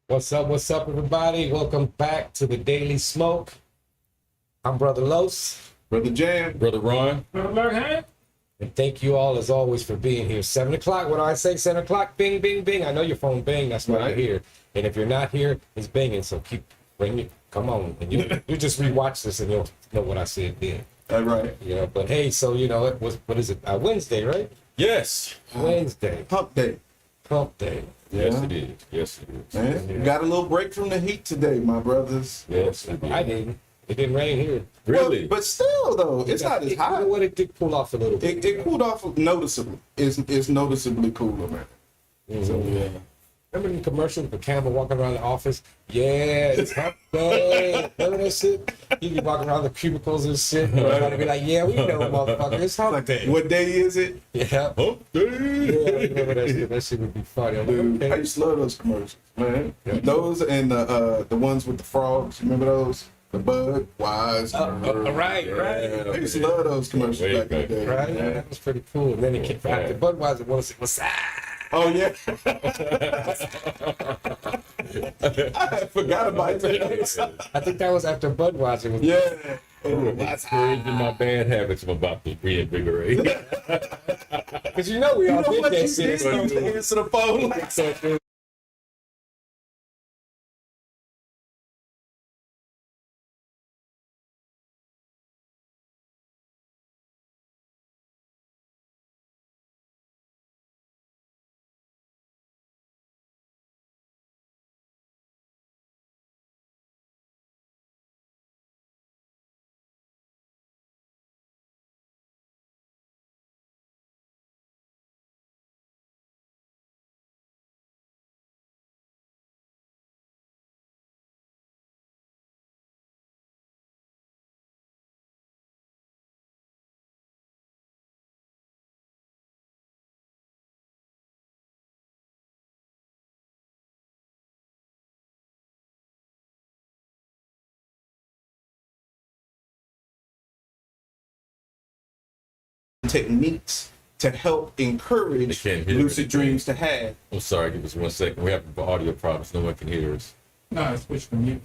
What's up, everybody? Welcome back to the Daily Smoke. I'm Brother Los. Brother Jam. Brother Ron. And thank you all, as always, for being here. 7 o'clock, what do I say? 7 o'clock, bing, bing, bing. I know your phone bing, that's why you're here. And if you're not here, it's binging, so keep bringing it. Come on. And you just rewatch this and you'll know what I said then. That's right. You know, but hey, so, you know, it was, what is it? Wednesday, right? Yes. Wednesday. Pump day. Pump day. Yes, Yeah. it is. Yes, it is. Man, Yeah. got a little break from the heat today, my brothers. Yes, it is. I didn't. It didn't rain here. Really? Well, but still, though, it's not as You know hot. what? It did cool off a little bit. It cooled off noticeably. It's noticeably cooler, man. So, yeah. Remember the commercial with the camera walking around the office? Yeah, it's hot day. Remember that shit? You be walking around the cubicles and shit. And everybody be like, yeah, we know, motherfucker. It's hot day. What day is it? Yeah. Hump Yeah, day. I remember that shit. That shit would be funny. I'm like, Dude, I okay. used to love those commercials, man. Yeah. Those and the ones with the frogs. Remember those? The bug, wise. Right. I used to love those commercials Way back in the day. Right? Yeah, that was pretty cool. And then it came back to Budweiser. Want to say, what's that? Oh, yeah. I forgot about that. I think that was after Budweiser. Was Yeah. Encouraging my bad habits I'm about to reinvigorate. Because you know we all You know did what that you shit. did to answer the phone? Like, techniques to help encourage They can't hear lucid anything. dreams to have. I'm sorry, give us 1 second. We have audio problems. No one can hear us. No, I switched to mute.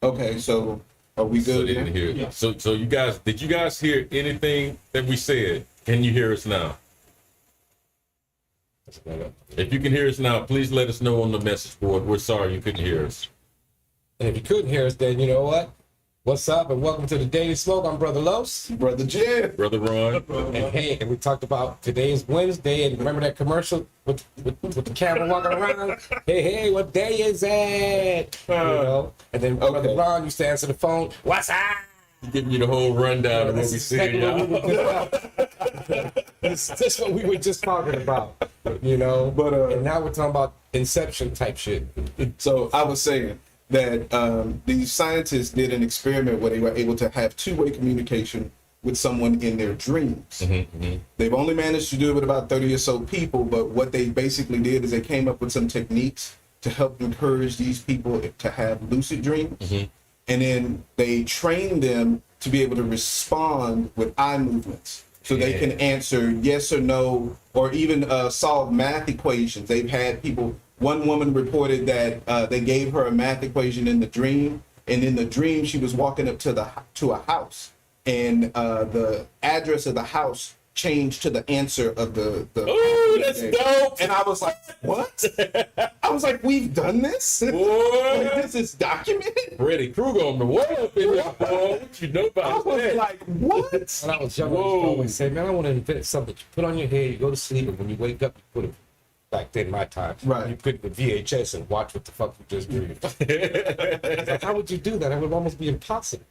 Okay, so are we So good? they didn't now? hear. Yeah. So you guys, did you guys hear anything that we said? Can you hear us now? If you can hear us now, please let us know on the message board. We're sorry you couldn't hear us. And if you couldn't hear us, then you know what? What's up? And welcome to the Daily Smoke. I'm Brother Los. Brother Jed. Brother Ron. And hey, and we talked about today's Wednesday, and remember that commercial with the camera walking around? Hey, what day is it? You know? And then Brother Okay. Ron used to answer the phone. What's up? Giving you the whole rundown of what we said, y'all. This is what we were just talking about, you know? But, and now we're talking about Inception type shit. So I was saying that these scientists did an experiment where they were able to have two-way communication with someone in their dreams. They've only managed to do it with about 30 or so people, but what they basically did is they came up with some techniques to help encourage these people to have lucid dreams. And then they trained them to be able to respond with eye movements. So they can answer yes or no, or even solve math equations. They've had people, one woman reported that they gave her a math equation in the dream, and in the dream she was walking up to a house, and the address of the house changed to the answer of the Ooh, that's dope. and I was like, what? I was like, we've done this? Like, Boy, this is documented? Freddy Krueger on the wall up in there, boy. What you know I about was that? like, what? When I was young, I used to always say, man, I want to invent something you put on your head, you go to sleep, and when you wake up, you put it, back then, my time, Right. you put the VHS and watch what the fuck you just dreamed. Like, how would you do that? It would almost be impossible.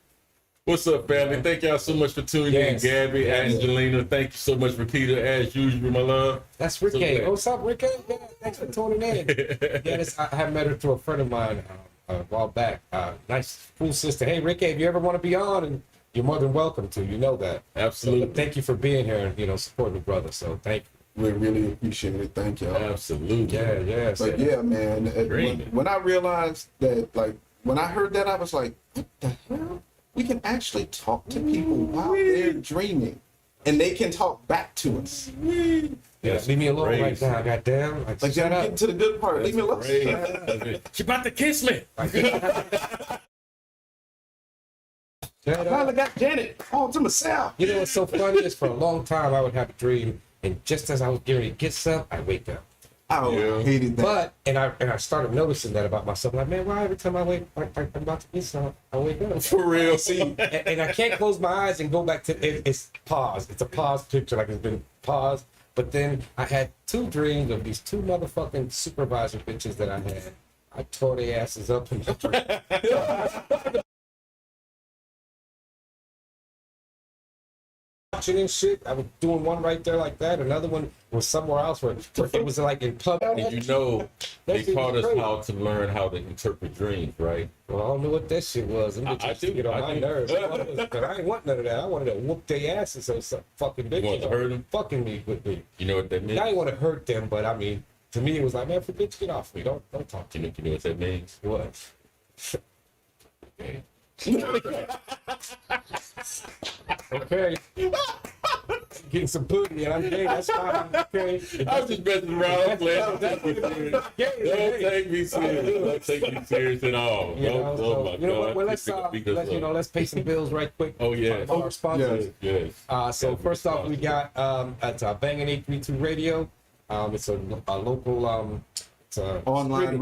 What's up, family? Thank y'all so much for tuning Yes. in. Gabby, Yes. Angelina, thank you so much, Rakita, as usual, my love. That's Ricky. So Oh, what's up, Ricky? Yeah, thanks for tuning in. I have met her through a friend of mine a while back. Nice, cool sister. Hey, Ricky, if you ever want to be on, and you're more than welcome to. You know that. Absolutely. So, thank you for being here and supporting the brother. So thank you. We really appreciate it. Thank y'all. Absolutely. Yeah. But yeah, man, Dreaming. when I realized that, like, when I heard that, I was like, what the hell? We can actually talk to people while they're dreaming. and they can talk back to us. Yeah, leave me alone right crazy. now, goddamn. Like, Shut I'm up. getting to the good part. Leave me alone. She about to kiss me. Shut I up. finally got Janet all to myself. You know what's so funny is for a long time I would have a dream, and just as I was getting ready to get up, I wake up. Oh, Yeah. I hated that. But and I started noticing that about myself. Like, man, why every time I wake, I'm about to get some, I wake up. For real. See, And I can't close my eyes and go back to it's paused. It's a paused picture, like it's been paused. But then I had two dreams of these two motherfucking supervisor bitches that I had. I tore their asses up in the watching and shit. I was doing one right there like that. Another one was somewhere else where it was like in public. And you know, they shit taught was us crazy. how to learn how to interpret dreams, right? Well, I don't know what that shit was. Them I bitches used to do. get on I my do. nerves. But I ain't want none of that. I wanted to whoop their asses so some fucking bitches. You want to hurt them? Fucking me with me. You know what that means? I didn't want to hurt them, but I mean, to me, it was like, man, for bitch, get off me. Don't talk to me. You know what that means? What? Okay. Okay. Getting some booty and I'm gay. That's fine. Okay. I was just messing around. I'm playing. Don't take me serious. Don't take me serious. Don't take me serious at all. You know, Oh my you know what? God. Well, let's pay some bills right quick. Oh, yeah. For our sponsors. Yes. So first off, we got at Bangin' 832 Radio. It's a local it's a Online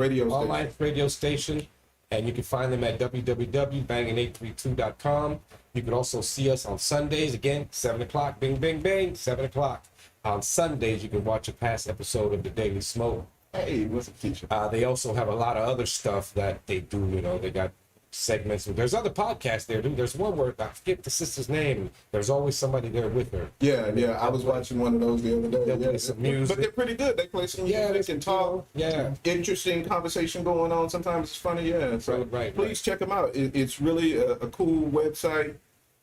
radio station, and you can find them at www.bangin832.com. You can also see us on Sundays again, 7 o'clock. Bing, bing, bing, 7 o'clock. On Sundays, you can watch a past episode of the Daily Smoke. hey, what's a teacher? They also have a lot of other stuff that they do. You know, they got segments. There's other podcasts there, dude. There's one where I forget the sister's name. There's always somebody there with her. Yeah. I was watching one of those the other day. They'll play some music. But they're pretty good. They play some Yeah, music and talk. Yeah. Interesting conversation going on. Sometimes it's funny. Yeah. So Right. please check them out. It's really a cool website.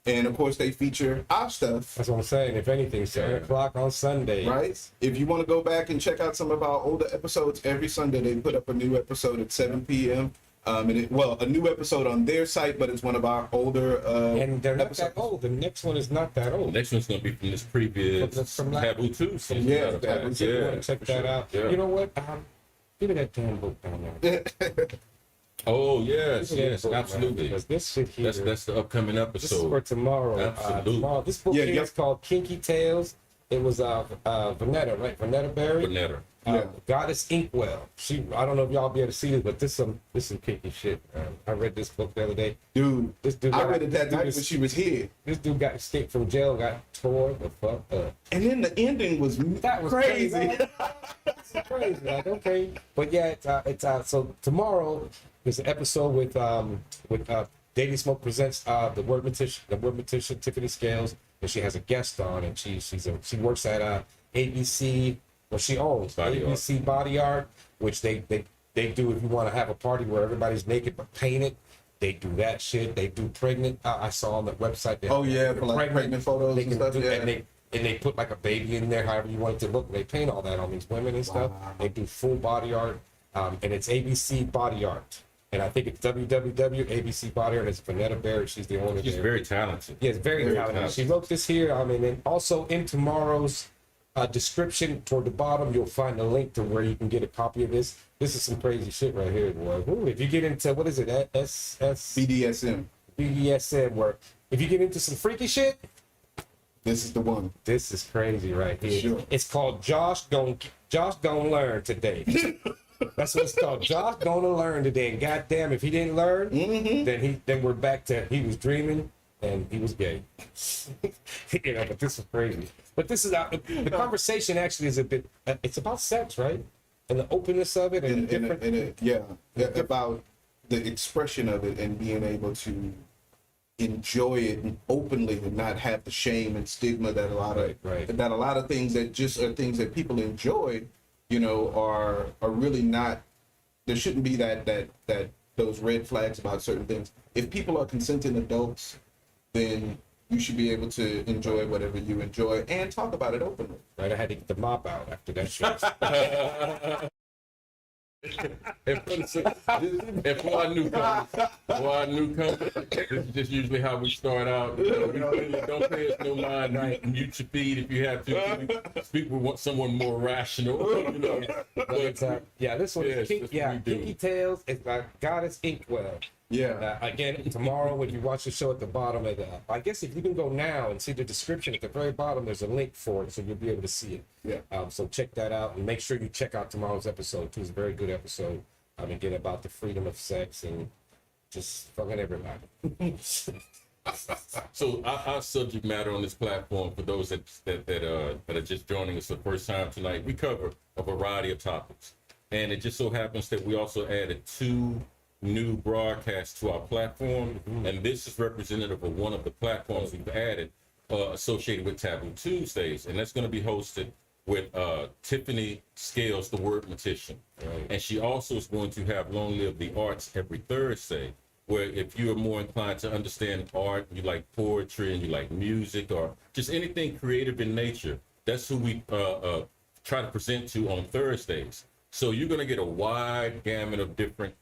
And of course, they feature our stuff. That's what I'm saying. If anything, 7 o'clock on Sunday. Right. If you want to go back and check out some of our older episodes, every Sunday they put up a new episode at 7 p.m. A new episode on their site, but it's one of our older And they're not episodes. that old. The next one is not that The old. next one's going to be from this previous From last- Taboo 2 season. Yeah, matter of Taboo fact. So you Yeah, want to check for that sure. out. Yeah. You know what? Give me that damn book down there. Oh, yes, Give me that yes, book, man, absolutely. because this shit here. That's the upcoming This is for episode. tomorrow. Absolutely. This book Yeah, here yeah. is called Kinky Tales. It was Vanetta, right? Vanetta Berry. Vanetta. Yeah. Goddess Inkwell. I don't know if y'all be able to see this, but this some kinky shit. I read this book the other day. Dude, This dude I got- read it that dude night is- when she was here. This dude got escaped from jail, got tore the fuck up. And then the ending was That was crazy. It's crazy. Like, okay, but yeah, it's so tomorrow there's an episode with Daily Smoke presents the word mortician Tiffany Scales, and she has a guest on, and she works at ABC. Well, she owns Body ABC Body Art, which they do if you want to have a party where everybody's naked but painted. They do that shit. They do pregnant. I saw on the website. They Oh, yeah, they're for, like, pregnant photos They and can stuff, do, yeah. and they put like a baby in there, however you want it to look. They paint all that on these women and stuff. Wow. They do full body art, and it's ABC Body Art. And I think it's www.abc Body Art. It's Vanetta Barrett. She's the owner She's there. very talented. Yes, very Very talented. talented. She wrote this here. And then also in tomorrow's description toward the bottom, you'll find a link to where you can get a copy of this. This is some crazy shit right here, boy. Ooh, if you get into, what is it, BDSM. BDSM work, if you get into some freaky shit, This is the one. this is crazy right here. Sure. It's called Josh Gonna Learn Today. That's what it's called. Josh Gonna Learn Today. And goddamn, if he didn't learn, then we're back to he was dreaming and he was gay. But this is crazy. But this is the conversation actually is a bit. It's about sex, right? And the openness of it, and About the expression of it and being able to enjoy it openly and not have the shame and stigma that a lot of Right. that a lot of things that just are things that people enjoy, are really not. There shouldn't be that those red flags about certain things. If people are consenting adults, then you should be able to enjoy whatever you enjoy and talk about it openly. right? I had to get the mop out after that shit. And for our newcomers, this is just usually how we start out. Don't pay us no mind. Mute your feed if you have to. Speak with someone more rational. Yeah, this one is Kinky Tales. It's by Goddess Inkwell. Yeah. Again, tomorrow when you watch the show at the bottom of the, I guess if you can go now and see the description at the very bottom, there's a link for it, so you'll be able to see it. Yeah. So check that out, and make sure you check out tomorrow's episode too. It's a very good episode. Again, about the freedom of sex and just fucking everybody. So our subject matter on this platform, for those that are just joining us for the first time tonight, we cover a variety of topics, and it just so happens that we also added 2 new broadcasts to our platform, and this is representative of one of the platforms we've added associated with Taboo Tuesdays, and that's going to be hosted with Tiffany Scales, the word mortician. Right. And she also is going to have Long Live the Arts every Thursday, where if you are more inclined to understand art, you like poetry, and you like music, or just anything creative in nature, that's who we try to present to on Thursdays. So you're going to get a wide gamut of different,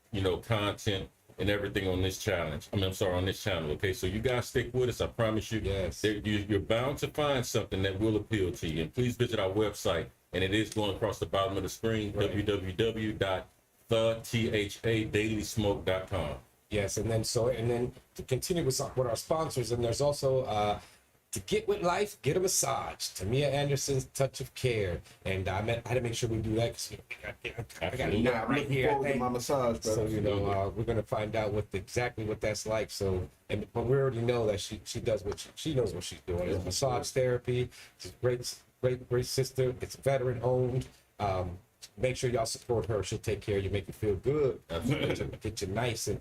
content and everything on this challenge. on this channel. Okay, so you guys stick with us. I promise you. Yes. You're bound to find something that will appeal to you. And please visit our website, and it is going across the bottom of the screen, right. www.thethdailysmoke.com. Yes, and then to continue with our sponsors, and there's also to get with life, get a massage. Tamia Anderson's Touch of Care, and I had to make sure we do that because I got a knot right here. I my massage, brother. So we're gonna find out exactly what that's like. So, but we already know that she does she knows what she's doing. It's massage therapy. She's a great sister. It's veteran owned. Make sure y'all support her. She'll take care of you, make you feel good, get you nice and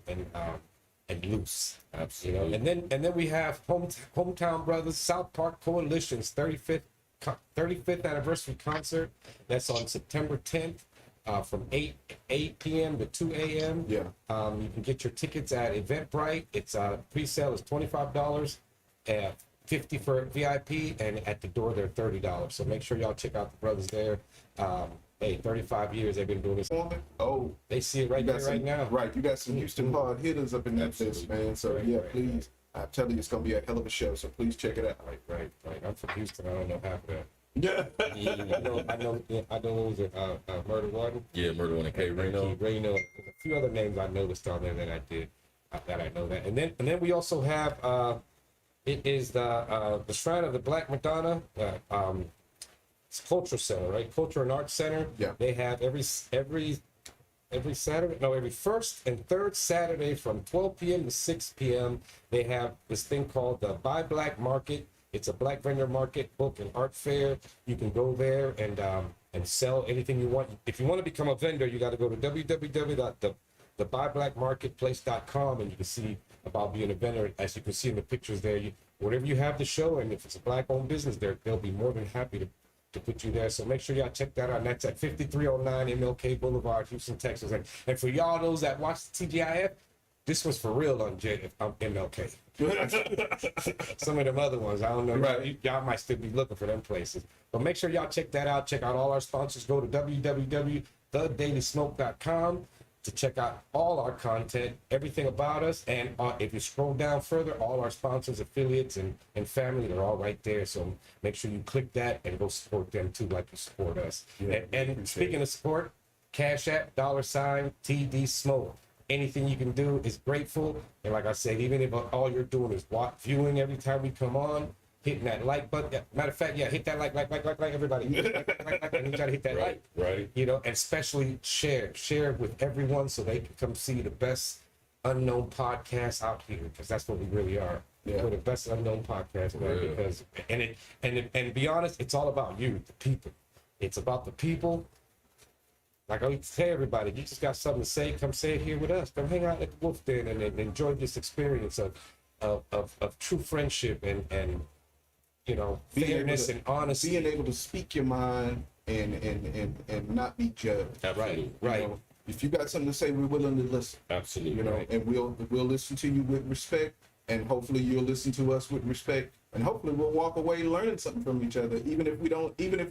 loose. Absolutely. And then we have Hometown Brothers South Park Coalition's 35th anniversary concert. That's on September 10th from 8 p.m. to 2 a.m. Yeah. You can get your tickets at Eventbrite. It's pre-sale is $25, $50 for VIP, and at the door they're $30. So make sure y'all check out the brothers there. 35 years they've been doing this. Oh, they see it right there, right now. Right, you got some Houston hard hitters up in that place, man. So please, I'm telling you, it's gonna be a hell of a show. So please check it out. Right. I'm from Houston. I don't know half of that. Yeah. I know. What was it? Murder One. Yeah, Murder One and K Reno. Reno. There's a few other names I noticed on there that I did. That I know that. And then we also have. It is the Shrine of the Black Madonna. It's Culture Center, right? Culture and Arts Center. Yeah. They have every Saturday, every first and third Saturday from 12 p.m. to 6 p.m. They have this thing called the Buy Black Market. It's a black vendor market, book and art fair. You can go there and sell anything you want. If you want to become a vendor, you got to go to www.thebuyBlackMarketplace.com, and you can see about being a vendor. As you can see in the pictures there, whatever you have to show, and if it's a black-owned business, they'll be more than happy to put you there. So make sure y'all check that out. And that's at 5309 MLK Boulevard, Houston, Texas. And for y'all those that watch the TGIF, this was for real on MLK. Some of them other ones, I don't know. Right. Y'all might still be looking for them places. But make sure y'all check that out. Check out all our sponsors. Go to www.theddailysmoke.com to check out all our content, everything about us. And if you scroll down further, all our sponsors, affiliates, and family, they're all right there. So make sure you click that and go support them too, like you support us. Yeah, and speaking of support, Cash App, $TD Smoke. Anything you can do is grateful. And like I said, even if all you're doing is viewing every time we come on, hitting that like button. Matter of fact, hit that like everybody. Like, and you gotta hit that like. Right. And especially share with everyone so they can come see the best unknown podcast out here, because that's what we really are. Yeah. We're the best unknown podcast, man. Because and to be honest, it's all about you, the people. It's about the people. Like I always tell everybody, you just got something to say, come say it here with us. Come hang out at the Wolf Den and enjoy this experience of true friendship and fairness and honesty. Being able to speak your mind and not be judged. Absolutely. Right. If you got something to say, we're willing to listen. Absolutely. And we'll listen to you with respect, and hopefully you'll listen to us with respect. and hopefully we'll walk away learning something from each other, even if we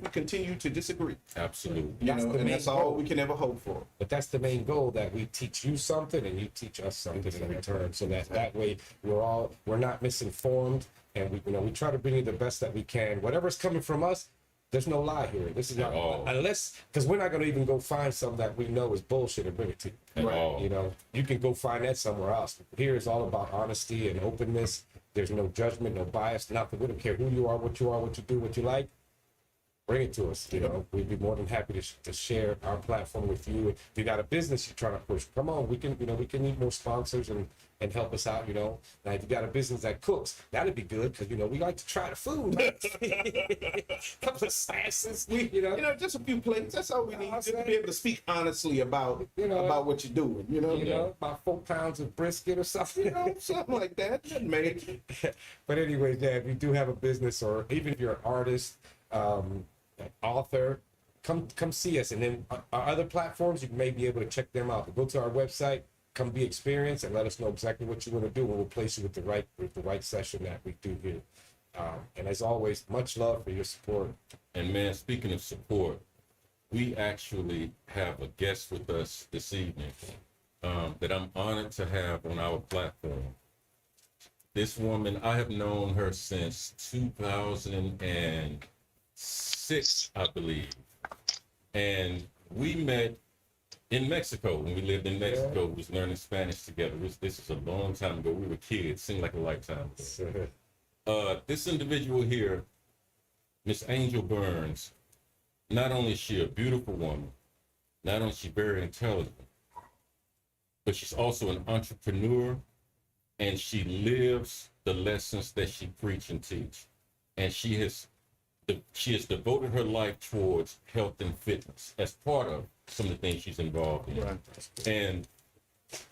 continue to disagree. Absolutely. That's all we can ever hope for. But that's the main goal, that we teach you something and you teach us something in return, so that way we're not misinformed, and we try to bring you the best that we can. Whatever's coming from us, there's no lie here. This is not, unless, because we're not going to even go find something that we know is bullshit and bring it to you. Right. You can go find that somewhere else. Here is all about honesty and openness. There's no judgment, no bias, nothing. We don't care who you are, what you do, what you like. Bring it to us. We'd be more than happy to share our platform with you. If you got a business you're trying to push, come on. We can need more sponsors and help us out. Now, if you got a business that cooks, that'd be good, because we like to try the food. Couple of sauces, just a few plates. That's all we need, just to be able to speak honestly about what you're doing. About 4 pounds of brisket or something. Something like that. Nothing major. But anyways, if you do have a business, or even if you're an artist, author, come see us. And then our other platforms, you may be able to check them out. Go to our website, come be experienced, and let us know exactly what you want to do, and we'll place you with the right session that we do here. And as always, much love for your support. And man, speaking of support, we actually have a guest with us this evening that I'm honored to have on our platform. This woman, I have known her since 2006, I believe. And we met in Mexico when we lived in Mexico. We was learning Spanish together. This is a long time ago. We were kids. Seemed like a lifetime ago. This individual here, Miss Angel Byrne, not only is she a beautiful woman, not only is she very intelligent, but she's also an entrepreneur, and she lives the lessons that she preach and teach. And she has devoted her life towards health and fitness as part of some of the things she's involved in. Right. And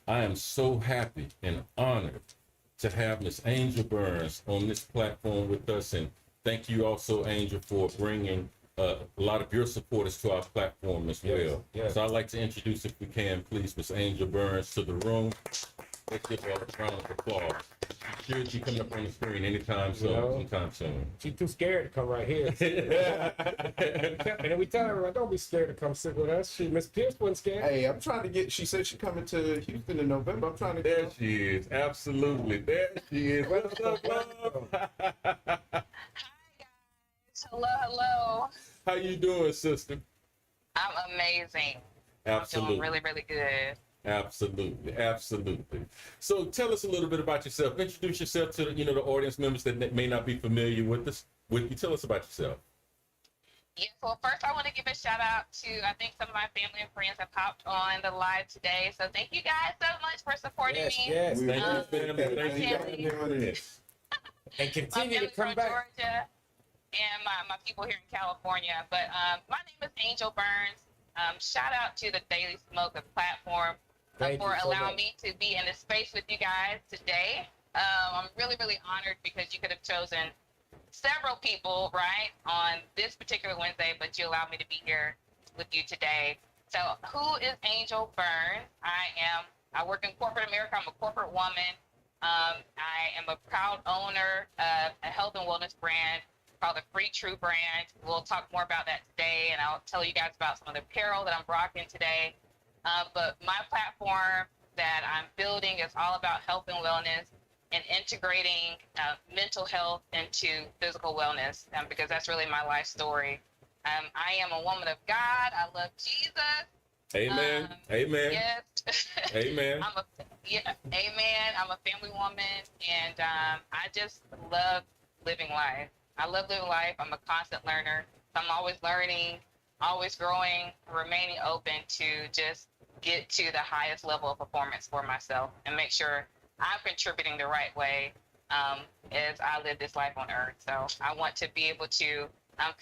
I am so happy and honored to have Miss Angel Byrne on this platform with us. And thank you also, Angel, for bringing a lot of your supporters to our platform as well. Yes. So I'd like to introduce, if we can, please, Miss Angel Byrne to the room. Let's give her a round of applause. She should be coming up on the screen anytime soon. She's too scared to come right here. And then we tell her, don't be scared to come sit with us. Miss Pierce wasn't scared. Hey, I'm trying to get, she said she's coming to Houston in November. I'm trying to get There she is. Absolutely. There she is. What's up, love? Hi, guys. Hello. How you doing, sister? I'm amazing. Absolutely. I'm doing really, really good. Absolutely. So tell us a little bit about yourself. Introduce yourself to the audience members that may not be familiar with you. Tell us about yourself. Yes, well, first I want to give a shout out to, I think some of my family and friends have popped on the live today. So thank you guys so much for supporting me. Yes, thank you, family. Thank you for this. And continue to come back. Georgia and my people here in California. But my name is Angel Byrne. Shout out to the Daily Smoke platform for allowing me to be in this space with you guys today. I'm really, really honored, because you could have chosen several people, right, on this particular Wednesday, but you allowed me to be here with you today. So who is Angel Byrne? I work in corporate America. I'm a corporate woman. I am a proud owner of a health and wellness brand called the Free True brand. We'll talk more about that today, and I'll tell you guys about some of the apparel that I'm rocking today. But my platform that I'm building is all about health and wellness and integrating mental health into physical wellness, because that's really my life story. I am a woman of God. I love Jesus. Amen. Amen. Yes. Amen. Amen. I'm a family woman, and I just love living life. I love living life. I'm a constant learner. I'm always learning, always growing, remaining open to just get to the highest level of performance for myself and make sure I'm contributing the right way as I live this life on earth. So I want to be able to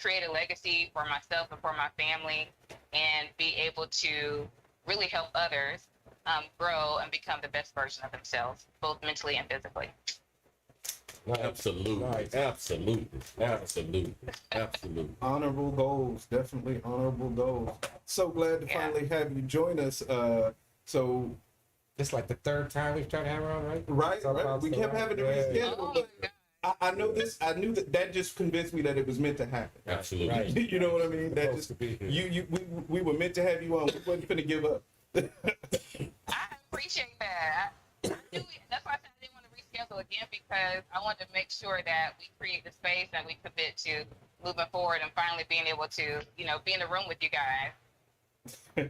create a legacy for myself and for my family, and be able to really help others grow and become the best version of themselves, both mentally and physically. Absolutely. Nice. Absolutely. Honorable goals, definitely honorable goals. So glad to finally have you join us. So it's like the third time we've tried to have her on, right? Right. We kept having to reschedule. Oh my God. I know this. I knew that just convinced me that it was meant to happen. Absolutely. Right. You know what I mean? That Supposed just to be here. we were meant to have you on. We wasn't finna give up. I appreciate that. I knew that's why I said I didn't want to reschedule again because I wanted to make sure that we create the space and we commit to moving forward and finally being able to, be in the room with you guys.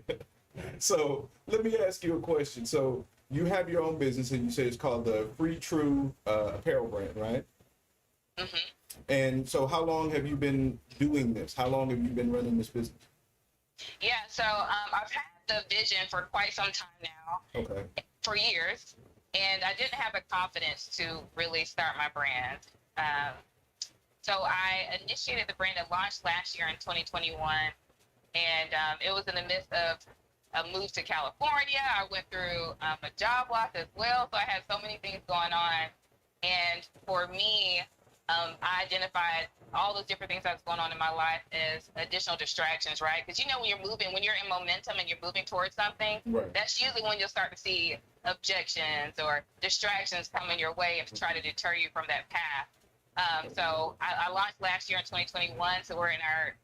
So let me ask you a question. So you have your own business, and you say it's called the Free True apparel brand, right? Mm-hmm. And so, how long have you been doing this? How long have you been running this business? Yeah, so I've had the vision for quite some time now, Okay. for years, and I didn't have the confidence to really start my brand. So I initiated the brand and launched last year in 2021, and it was in the midst of a move to California. I went through a job loss as well, so I had so many things going on. And for me, I identified all those different things that was going on in my life as additional distractions, right? Because when you're moving, when you're in momentum and you're moving towards something, Right. that's usually when you'll start to see objections or distractions coming your way and try to deter you from that path. So I launched last year in 2021, so we're in our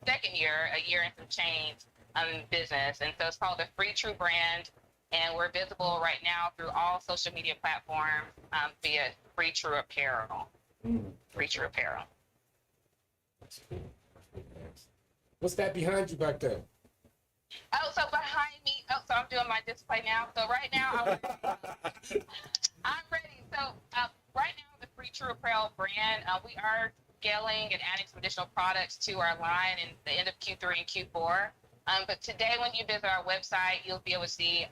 second year, a year and some change business. And so it's called the Free True brand. And we're visible right now through all social media platforms via Free True Apparel. Free True Apparel. That's cool. What's that behind you back there? Oh, so behind me, so I'm doing my display now. So right now, I'm ready. So right now, the Free True Apparel brand, we are scaling and adding some additional products to our line in the end of Q3 and Q4. But today, when you visit our website, you'll be able to see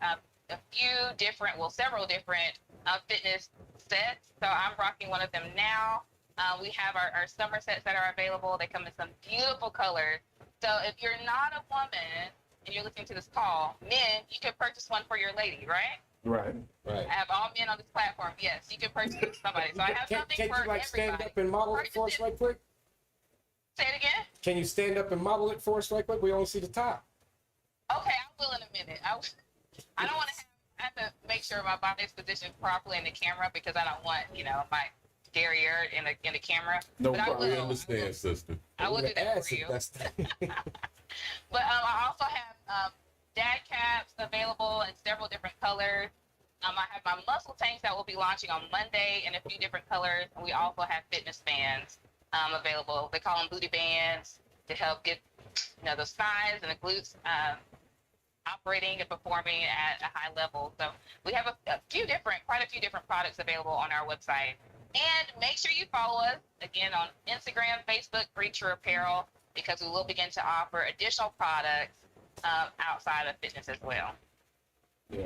several different fitness sets. So I'm rocking one of them now. We have our summer sets that are available. They come in some beautiful colors. So if you're not a woman and you're listening to this call, men, you can purchase one for your lady, right? Right. Right. I have all men on this platform. Yes, you can purchase it for somebody. So I have something Can for you like stand everybody. up and model it for us Purchase it. right quick? Say it again. Can you stand up and model it for us right quick? We only see the top. Okay, I will in a minute. I don't want to have to make sure my body's positioned properly in the camera because I don't want, my derriere in the camera. No but problem. We I will. understand, sister. I will do that for Ass if you. that's But I also have dad caps available in several different colors. I have my muscle tanks that will be launching on Monday in a few different colors. And we also have fitness bands available. They call them booty bands to help get the thighs and the glutes operating and performing at a high level. So we have quite a few different products available on our website. And make sure you follow us again on Instagram, Facebook, Free True Apparel, because we will begin to offer additional products outside of fitness as well. yeah.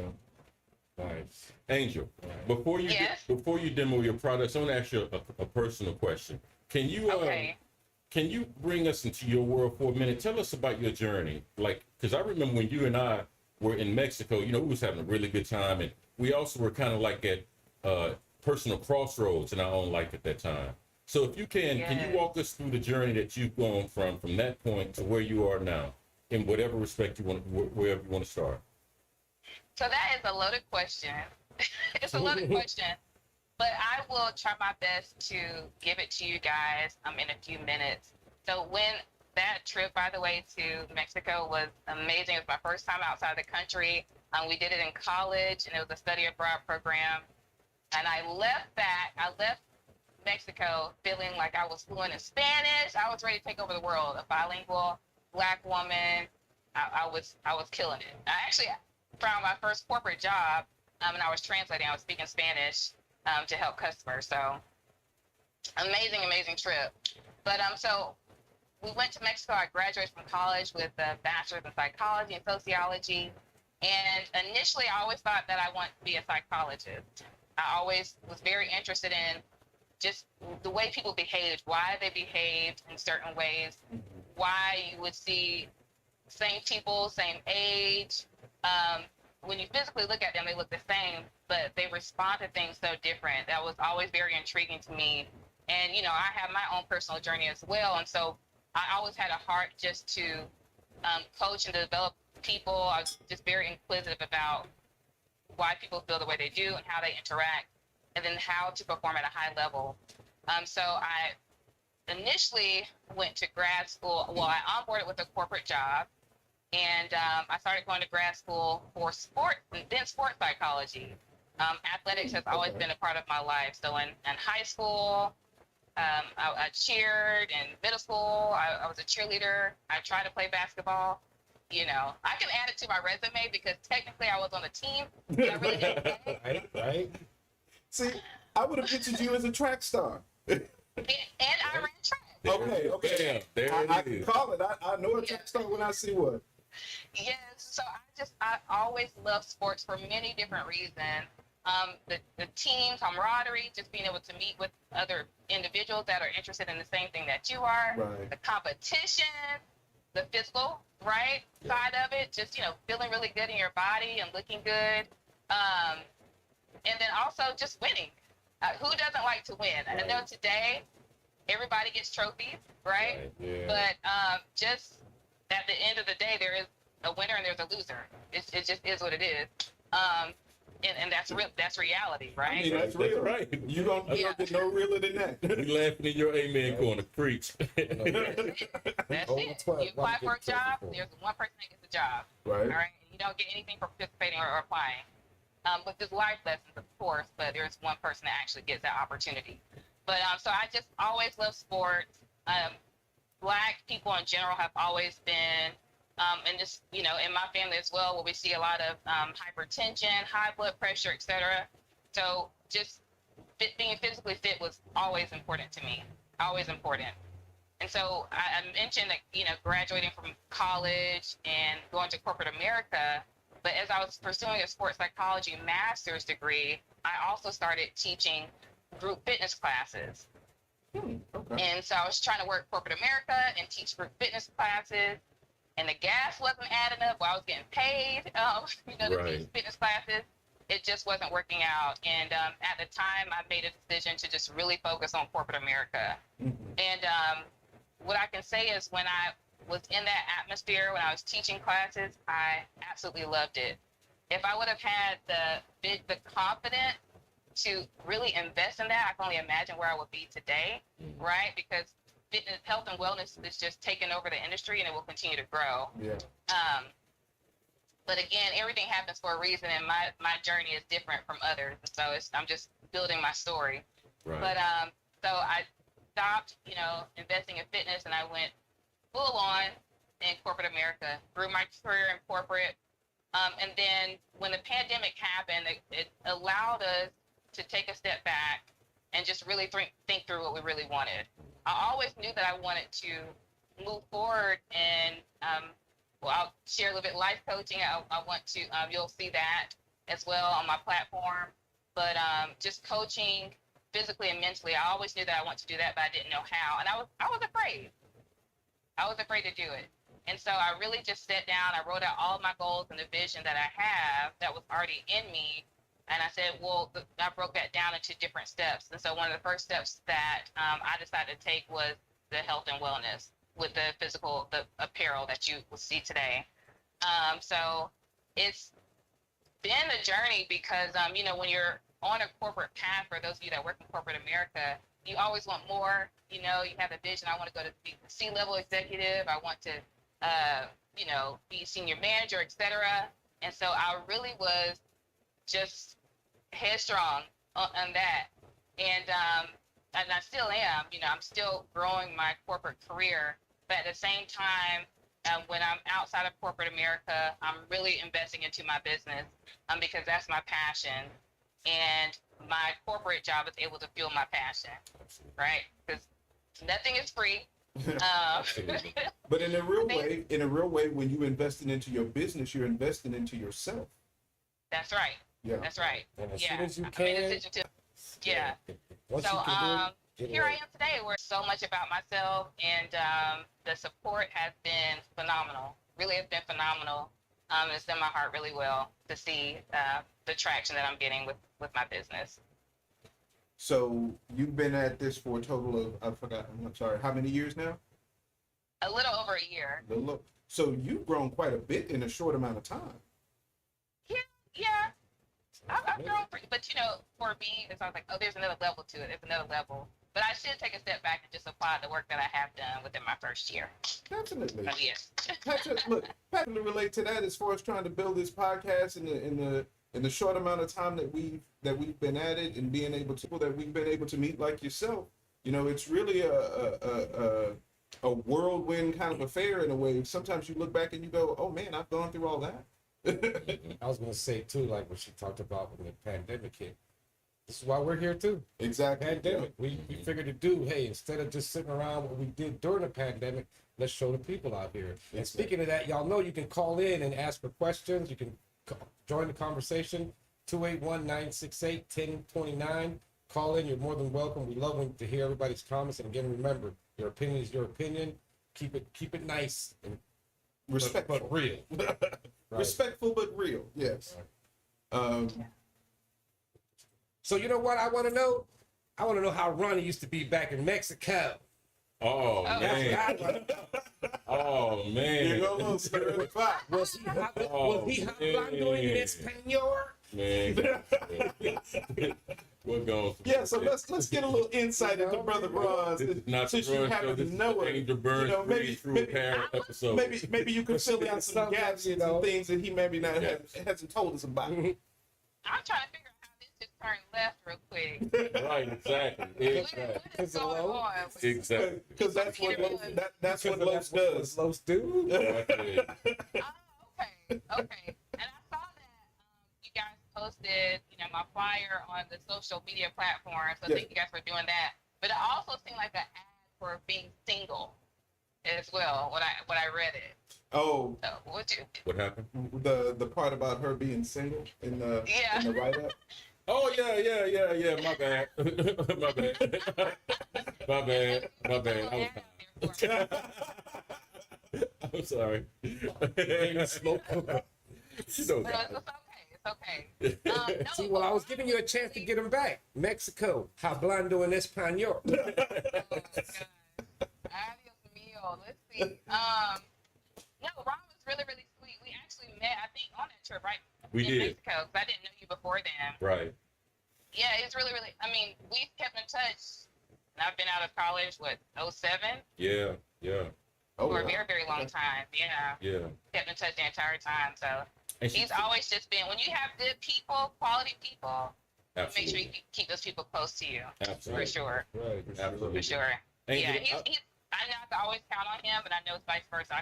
Nice. Angel, before you Yes. before you demo your products, I want to ask you a personal question. Can you Okay. can you bring us into your world for a minute? Tell us about your journey. Like, because I remember when you and I were in Mexico, we was having a really good time, and we also were kind of like at personal crossroads in our own life at that time. So if you can you Yes. walk us through the journey that you've gone from that point to where you are now, in whatever respect you want, wherever you want to start? So that is a loaded question. It's a loaded question, but I will try my best to give it to you guys in a few minutes. So when that trip, by the way, to Mexico was amazing. It was my first time outside the country. We did it in college, and it was a study abroad program. And I left Mexico feeling like I was fluent in Spanish. I was ready to take over the world. A bilingual Black woman. I was killing it. I actually found my first corporate job, and I was translating. I was speaking Spanish to help customers. So amazing trip. But so we went to Mexico. I graduated from college with a bachelor's in psychology and sociology. And initially, I always thought that I wanted to be a psychologist. I always was very interested in just the way people behaved, why they behaved in certain ways, why you would see same people, same age. When you physically look at them, they look the same, but they respond to things so different. That was always very intriguing to me. And, I have my own personal journey as well. And so I always had a heart just to coach and develop people. I was just very inquisitive about why people feel the way they do and how they interact, and then how to perform at a high level. So I initially went to grad school. Well, I onboarded with a corporate job, and I started going to grad school for sports and then sports psychology. Athletics has always been a part of my life. So in high school, I cheered. In middle school, I was a cheerleader. I tried to play basketball. You know, I can add it to my resume because technically I was on a team. But I really didn't play. Right? See, I would have pictured you as a track star. And I ran track. Okay. Bam, there I it can is. call it. I know a track star when I see one. Yes, so I always love sports for many different reasons. The team camaraderie, just being able to meet with other individuals that are interested in the same thing that you are. Right. The competition, the physical, right, side of it, just, you know, feeling really good in your body and looking good. And then also just winning. Who doesn't like to win? I know today everybody gets trophies, right? Yeah. But just at the end of the day, there is a winner and there's a loser. It just is what it is. And that's real. That's reality, right? I mean, that's real. right. You don't get no realer than that. We laughing in your amen corner. Preach. That's it. Over You 12, apply for a get job, trophy for. there's one person that gets a job. Right. All right. And you don't get anything for participating or applying. But there's life lessons, of course, but there's one person that actually gets that opportunity. But so I just always love sports. Black people in general have always been, and just, you know, in my family as well, where we see a lot of hypertension, high blood pressure, etc. So just being physically fit was always important to me, always important. And so I mentioned that, you know, graduating from college and going to corporate America. But as I was pursuing a sports psychology master's degree, I also started teaching group fitness classes. Okay. And so I was trying to work corporate America and teach group fitness classes, and the gas wasn't adding up while I was getting paid, you know, to teach fitness classes. It just wasn't working out. And at the time, I made a decision to just really focus on corporate America. And what I can say is when I was in that atmosphere, when I was teaching classes, I absolutely loved it. If I would have had the confidence to really invest in that, I can only imagine where I would be today, right? Because fitness, health, and wellness is just taking over the industry, and it will continue to grow. Yeah. But again, everything happens for a reason, and my journey is different from others. So I'm just building my story. Right. But so I stopped, you know, investing in fitness, and I went full on in corporate America. Grew my career in corporate, and then when the pandemic happened, it allowed us to take a step back and just really think through what we really wanted. I always knew that I wanted to move forward, and well, I'll share a little bit life coaching. I want to, you'll see that as well on my platform. But just coaching physically and mentally, I always knew that I wanted to do that, but I didn't know how. And I was afraid. I was afraid to do it. And so I really just sat down, I wrote out all of my goals and the vision that I have that was already in me. And I said, well, I broke that down into different steps. And so one of the first steps that I decided to take was the health and wellness with the apparel that you will see today. So it's been a journey because, you know, when you're on a corporate path, for those of you that work in corporate America, you always want more. You know, you have a vision. I want to go to be C-level executive. I want to, you know, be senior manager, et cetera. And so I really was just headstrong on that. And I still am, you know, I'm still growing my corporate career. But at the same time, when I'm outside of corporate America, I'm really investing into my business because that's my passion. And my corporate job is able to fuel my passion, right? Because nothing is free. But in a real way, when you investing into your business, you're investing into yourself. That's right. Yeah. That's right. And as Yeah. soon as you I made a can, decision to, yeah. Once So you can do it, here I am today, where so much about myself, and the support has been phenomenal. Really has been phenomenal. It's done my heart really well to see the traction that I'm getting with my business. So you've been at this for a total of, I'm sorry, how many years now? A little over a year. So you've grown quite a bit in a short amount of time. Yeah. I've grown, but you know, for me, it's always like, oh, there's another level to it. There's another level. but I should take a step back and just apply the work that I have done within my first year. Definitely. But yes. Patrick, look, Patrick, to relate to that as far as trying to build this podcast in the short amount of time that we've been at it and being able to that we've been able to meet like yourself. You know, it's really a whirlwind kind of affair in a way. Sometimes you look back and you go, "Oh man, I've gone through all that." I was gonna say too, like what she talked about when the pandemic hit. This is why we're here too. Exactly. Pandemic. We figured to do, hey, instead of just sitting around what we did during the pandemic, let's show the people out here. And speaking of that, y'all know you can call in and ask for questions. You can join the conversation. 281-968-1029. Call in. You're more than welcome. We love to hear everybody's comments. And again, remember, your opinion is your opinion. Keep it nice and Respectful, but real. Right. Respectful but real. Yes. So you know what I want to know? I want to know how Ronnie used to be back in Mexico. Oh man. Oh man. You go, little stir in the pot. Was he hablando en español? Man. We're going. Yeah, so let's get a little insight into Brother Ron. This is not Since the you Ron show. happen This to is know the it, Angel Byrne you know, maybe apparel episode. maybe you can fill in some gaps and some things that he maybe hasn't told us about. I'm trying to figure out how this just turned left real quick. Right, exactly. Exactly. What is going on? Exactly. Because that's what Los does. Los do. Exactly. Oh, okay. Okay. And I saw that you guys posted, my flyer on the social media platform. So thank you guys for doing that. But it also seemed like an ad for being single as well when I read it. Oh, So What happened? the part about her being single in the write-up. Oh yeah. My bad. My bad. I'm sorry. Smoke. You know It's that. okay. It's okay. No, See, well, I was giving you a chance to get him back. Mexico. Hablando en español. Oh, God. Adios mío. Let's see. No, Ron was really, really sweet. We actually met, I think, on that trip, right? We in did. Mexico, because I didn't know you before then. Right. Yeah, it's really, really, we've kept in touch. And I've been out of college, 07? Yeah. Oh, For a wow. very, very long time. Yeah. Yeah. Kept in touch the entire time. So And he's always just been, when you have good people, quality people, Absolutely. make sure you keep those people close to you. Absolutely. For sure. Right. Absolutely. For sure. Angel, Yeah, I know I can always count on him, but I know it's vice versa.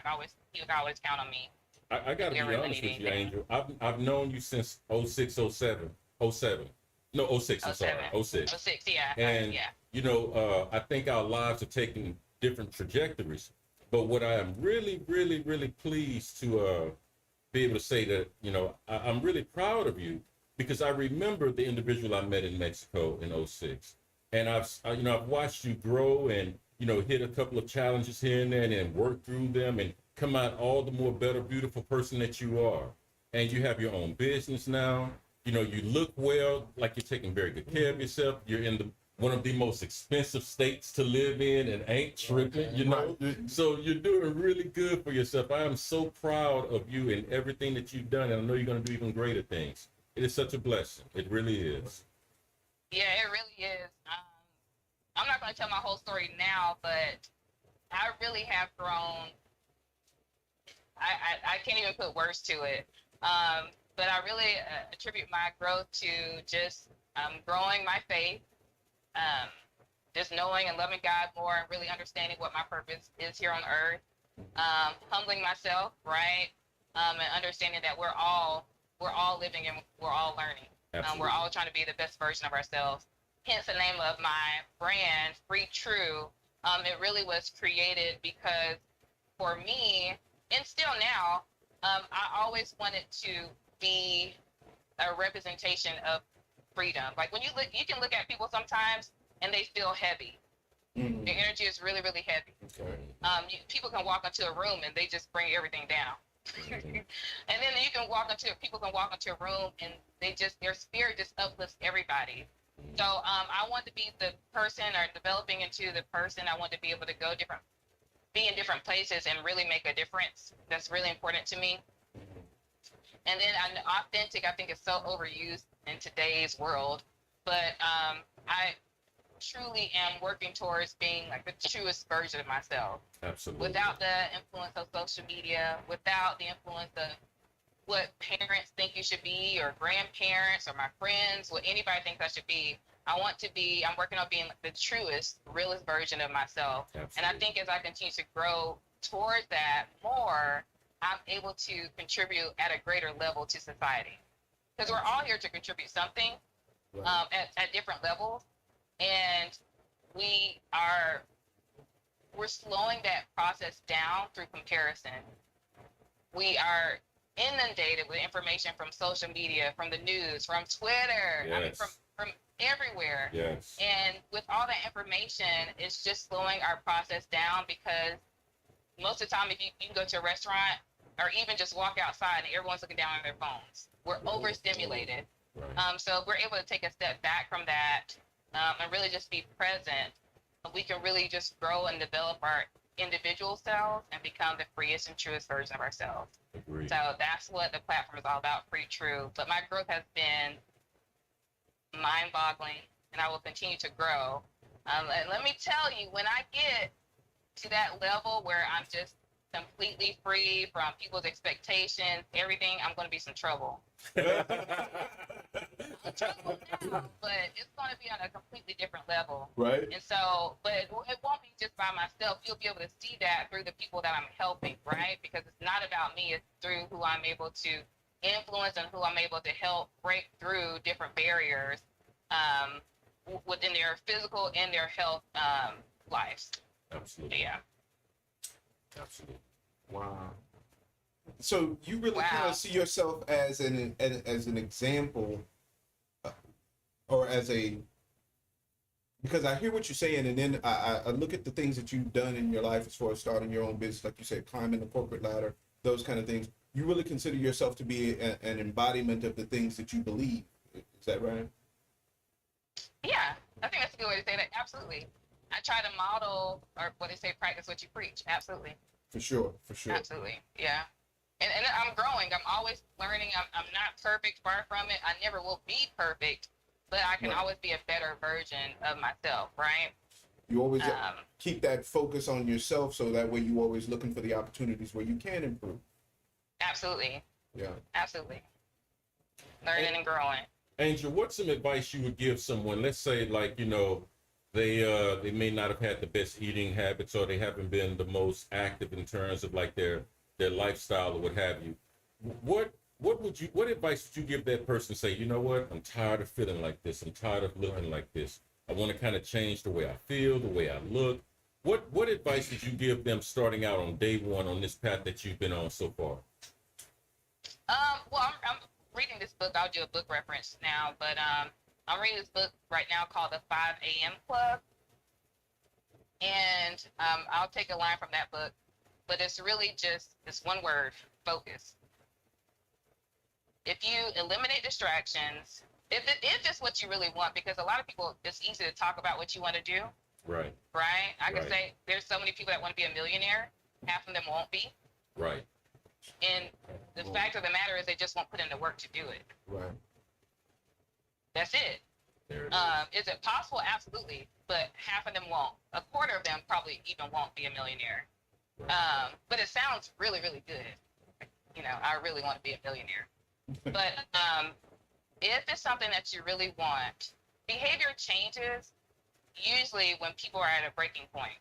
He would always count on me. I gotta be We really honest need with you, anything. Angel. I've known you since 06, 07. 07. No, 06, I'm sorry. 06. 06, yeah. And, yeah. I think our lives are taking different trajectories. But what I am really, really, really pleased to be able to say that, I'm really proud of you because I remember the individual I met in Mexico in 06. And I've watched you grow and, hit a couple of challenges here and there and then work through them and come out all the more better, beautiful person that you are. And you have your own business now. You look well, like you're taking very good care of yourself. You're in one of the most expensive states to live in and ain't tripping, Right. So you're doing really good for yourself. I am so proud of you and everything that you've done. And I know you're going to do even greater things. It is such a blessing. It really is. Yeah, it really is. I'm not going to tell my whole story now, but I really have grown. I can't even put words to it. But I really attribute my growth to just growing my faith, just knowing and loving God more and really understanding what my purpose is here on earth, humbling myself, right? And understanding that we're all living and we're all learning. We're all trying to be the best version of ourselves. Hence the name of my brand, Free True. It really was created because for me, and still now, I always wanted to be a representation of freedom. Like when you can look at people sometimes and they feel heavy. Mm-hmm. Their energy is really, really heavy. Okay. People can walk into a room and they just bring everything down. And then people can walk into a room and their spirit just uplifts everybody. So I want to be the person or developing into the person. I want to be able to be in different places and really make a difference. That's really important to me. And then authentic, I think, is so overused in today's world. But truly am working towards being like the truest version of myself. Absolutely. Without the influence of social media, without the influence of what parents think you should be, or grandparents, or my friends, what anybody thinks I should be. I'm working on being the truest, realest version of myself. Absolutely. And I think as I continue to grow towards that more, I'm able to contribute at a greater level to society. Because we're all here to contribute something, Right. at different levels. And we're slowing that process down through comparison. We are inundated with information from social media, from the news, from Twitter, Yes. from everywhere. Yes. And with all that information, it's just slowing our process down, because most of the time, if you can go to a restaurant or even just walk outside and everyone's looking down on their phones, we're overstimulated. Right. So if we're able to take a step back from that, and really just be present, we can really just grow and develop our individual selves and become the freest and truest version of ourselves. Agreed. So that's what the platform is all about, Free True. But my growth has been mind-boggling, and I will continue to grow. And let me tell you, when I get to that level where I'm just completely free from people's expectations, everything, I'm going to be some trouble. I'm trouble now, but it's going to be on a completely different level. Right. And so, but it won't be just by myself. You'll be able to see that through the people that I'm helping, right? Because it's not about me. It's through who I'm able to influence and who I'm able to help break through different barriers within their physical and their health lives. Absolutely. Yeah. Absolutely. Wow. So you really kind Wow. of see yourself as an example, or as a, because I hear what you're saying, and then I look at the things that you've done in your life as far as starting your own business, like you said, climbing the corporate ladder, those kind of things. You really consider yourself to be an embodiment of the things that you believe. Is that right? Yeah, I think that's a good way to say that. Absolutely. I try to model, or what they say, practice what you preach. Absolutely. For sure. For sure. Absolutely. Yeah. And I'm growing. I'm always learning. I'm not perfect, far from it. I never will be perfect, but I can Right. always be a better version of myself, right? You always Um, keep that focus on yourself, so that way you're always looking for the opportunities where you can improve. Absolutely. Yeah. Absolutely. Learning and growing. Angel, what's some advice you would give someone? Let's say, like, they may not have had the best eating habits, or they haven't been the most active in terms of like their lifestyle or what have you. What advice would you give that person? Say, you know what? I'm tired of feeling like this. I'm tired of looking like this. I want to kind of change the way I feel, the way I look. What advice would you give them starting out on day one on this path that you've been on so far? Well, I'm reading this book. I'll do a book reference now, but I'm reading this book right now called The 5 a.m. Club. And I'll take a line from that book, but it's really just this one word: focus. If you eliminate distractions, if it's what you really want, because a lot of people, it's easy to talk about what you want to do, Right. right? I can Right. say there's so many people that want to be a millionaire. Half of them won't be. Right. And the fact of the matter is they just won't put in the work to do it. Right. That's it. There it is. Is it possible? Absolutely. But half of them won't. A quarter of them probably even won't be a millionaire. But it sounds really, really good. I really want to be a millionaire. But if it's something that you really want, behavior changes usually when people are at a breaking point.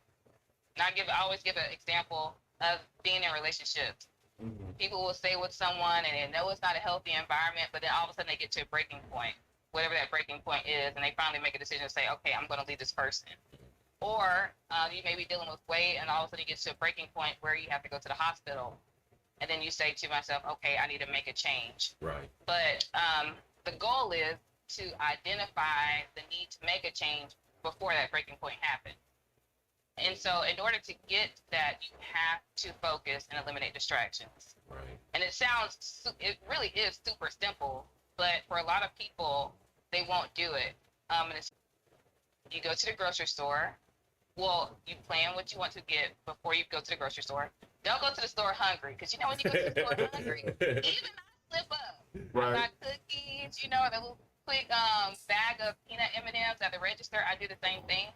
And I always give an example of being in relationships. Mm-hmm. People will stay with someone and they know it's not a healthy environment, but then all of a sudden they get to a breaking point, whatever that breaking point is, and they finally make a decision to say, okay, I'm going to leave this person. Or you may be dealing with weight, and all of a sudden you get to a breaking point where you have to go to the hospital. And then you say to myself, okay, I need to make a change. Right. But the goal is to identify the need to make a change before that breaking point happens. And so in order to get that, you have to focus and eliminate distractions. Right. And it really is super simple, but for a lot of people, they won't do it. You go to the grocery store. Well, you plan what you want to get before you go to the grocery store. Don't go to the store hungry, because when you go to the store hungry, even I slip up. Right. I got cookies, the little quick bag of peanut M&Ms at the register, I do the same thing.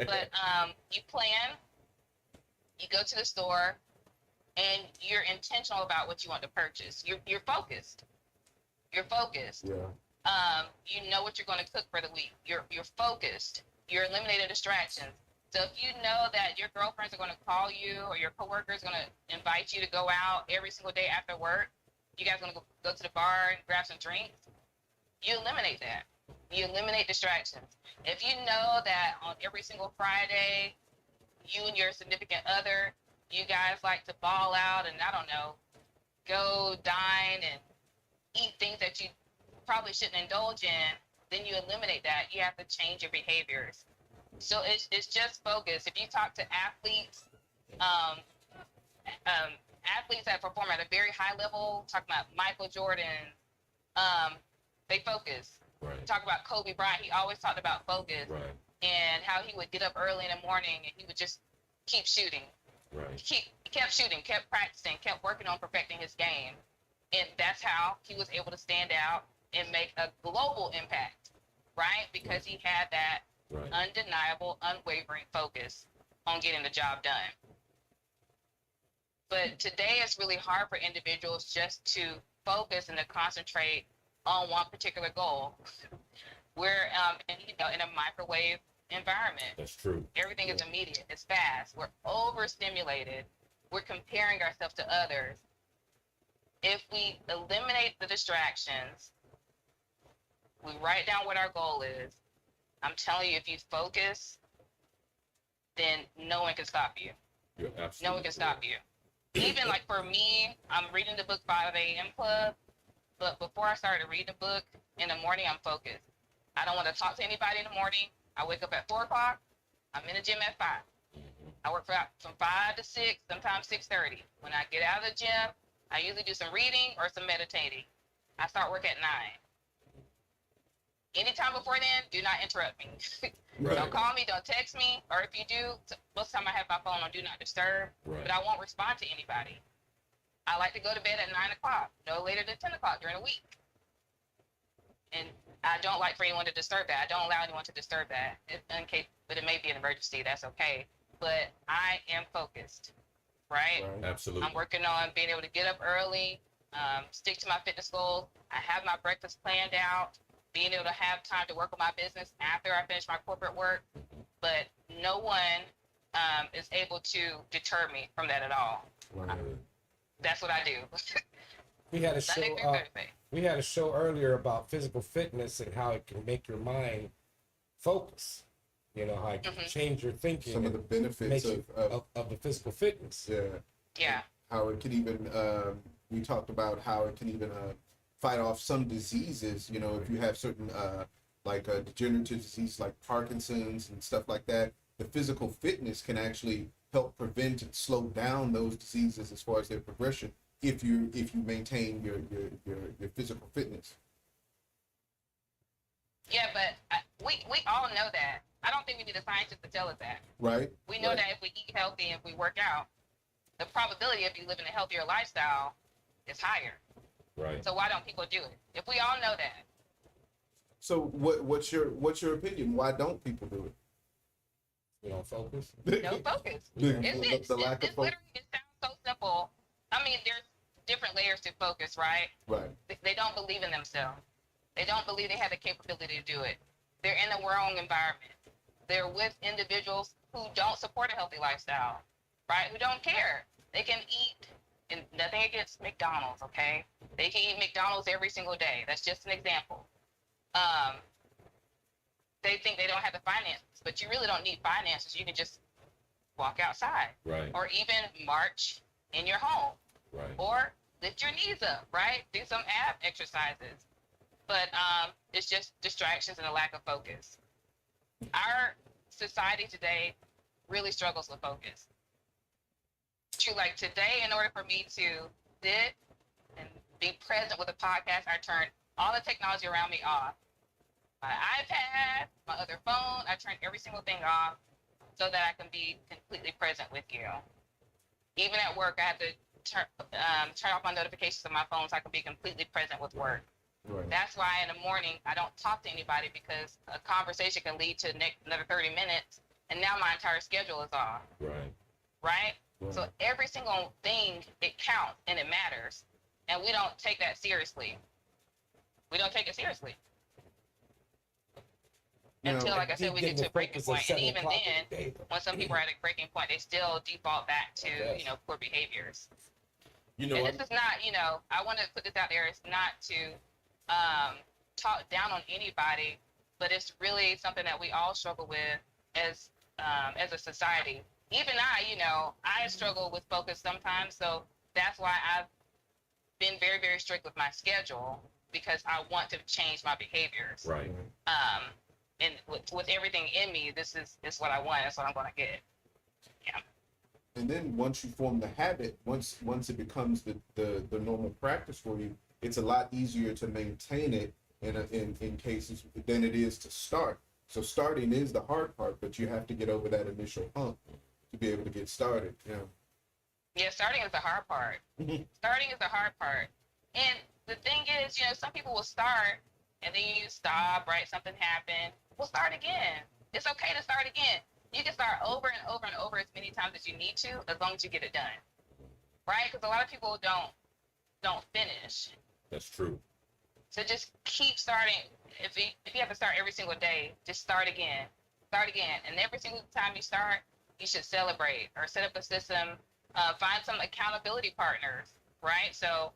But you plan, you go to the store, and you're intentional about what you want to purchase. You're focused. You're focused. Yeah. You know what you're going to cook for the week. You're focused. You're eliminating distractions. So if you know that your girlfriends are going to call you or your coworkers are going to invite you to go out every single day after work, you guys are going to go to the bar and grab some drinks, you eliminate that. You eliminate distractions. If you know that on every single Friday, you and your significant other, you guys like to ball out and, I don't know, go dine and eat things that you probably shouldn't indulge in, then you eliminate that. You have to change your behaviors. So it's just focus. If you talk to athletes, athletes that perform at a very high level, talk about Michael Jordan, they focus. Right. Talk about Kobe Bryant. He always talked about focus. Right. And how he would get up early in the morning and he would just keep shooting. Right. He kept shooting, kept practicing, kept working on perfecting his game. And that's how he was able to stand out and make a global impact, right? Because he had that undeniable, unwavering focus on getting the job done. But today it's really hard for individuals just to focus and to concentrate on one particular goal. We're in a microwave environment. That's true. Everything is immediate. It's fast. We're overstimulated. We're comparing ourselves to others. If we eliminate the distractions, we write down what our goal is. I'm telling you, if you focus, then no one can stop you. You're absolutely No one can stop you. Even like for me, I'm reading the book 5 a.m. Club, but before I started reading the book in the morning, I'm focused. I don't want to talk to anybody in the morning. I wake up at 4 o'clock. I'm in the gym at 5. I work from 5 to 6, sometimes 6:30. When I get out of the gym, I usually do some reading or some meditating. I start work at 9. Anytime before then, do not interrupt me. Right. Don't call me, don't text me, or if you do, most of the time I have my phone on do not disturb, but I won't respond to anybody. I like to go to bed at 9 o'clock, no later than 10 o'clock during the week. And I don't like for anyone to disturb that. I don't allow anyone to disturb that. But it may be an emergency, that's okay. But I am focused, right? Absolutely. I'm working on being able to get up early, stick to my fitness goals. I have my breakfast planned out, being able to have time to work on my business after I finish my corporate work. But no one is able to deter me from that at all. That's what I do. We had a show. We had a show earlier about physical fitness and how it can make your mind focus. You know, how it can change your thinking. Some of the benefits of the physical fitness. Yeah. How it can even, we talked about how it can even fight off some diseases. You know, if you have certain degenerative diseases like Parkinson's and stuff like that, the physical fitness can actually help prevent and slow down those diseases as far as their progression if you maintain your physical fitness. Yeah, but we all know that. I don't think we need a scientist to tell us that. Right. We know that if we eat healthy and if we work out, the probability of you living a healthier lifestyle is higher. Right. So why don't people do it? If we all know that. So what's your opinion? Why don't people do it? You don't focus. No focus. The lack of focus. It sounds so simple. I mean, there's different layers to focus, right? Right. They don't believe in themselves. They don't believe they have the capability to do it. They're in the wrong environment. They're with individuals who don't support a healthy lifestyle, right? Who don't care. They can eat, and nothing against McDonald's, okay? They can eat McDonald's every single day. That's just an example. They think they don't have the finances, but you really don't need finances. You can just walk outside. Right. Or even march in your home. Right. Or lift your knees up, right? Do some ab exercises. But it's just distractions and a lack of focus. Our society today really struggles with focus. Like today, in order for me to sit and be present with a podcast, I turn all the technology around me off. My iPad, my other phone, I turn every single thing off so that I can be completely present with you. Even at work, I have to turn off my notifications on my phone so I can be completely present with work. Right. That's why in the morning I don't talk to anybody, because a conversation can lead to another 30 minutes, and now my entire schedule is off. Right. Right? Right. So every single thing, it counts and it matters, and we don't take that seriously. We don't take it seriously. Now, Until, like I said, we get to a breaking point. And even then, day, when some people are at a breaking point, they still default back to, poor behaviors. You know, And this is not, I want to put this out there. It's not to talk down on anybody, but it's really something that we all struggle with as a society. Even I struggle with focus sometimes. So that's why I've been very, very strict with my schedule, because I want to change my behaviors. right. And with everything in me, this is what I want. That's what I'm going to get. Yeah. And then once you form the habit, once it becomes the normal practice for you, it's a lot easier to maintain it in cases than it is to start. So starting is the hard part, but you have to get over that initial hump to be able to get started. Yeah, starting is the hard part. Starting is the hard part. And the thing is, some people will start and then you stop, right? Something happened. We'll start again. It's okay to start again. You can start over and over and over as many times as you need to, as long as you get it done, right? Because a lot of people don't finish. That's true. So just keep starting. If you have to start every single day, just start again. Start again. And every single time you start, you should celebrate or set up a system. Find some accountability partners, right? So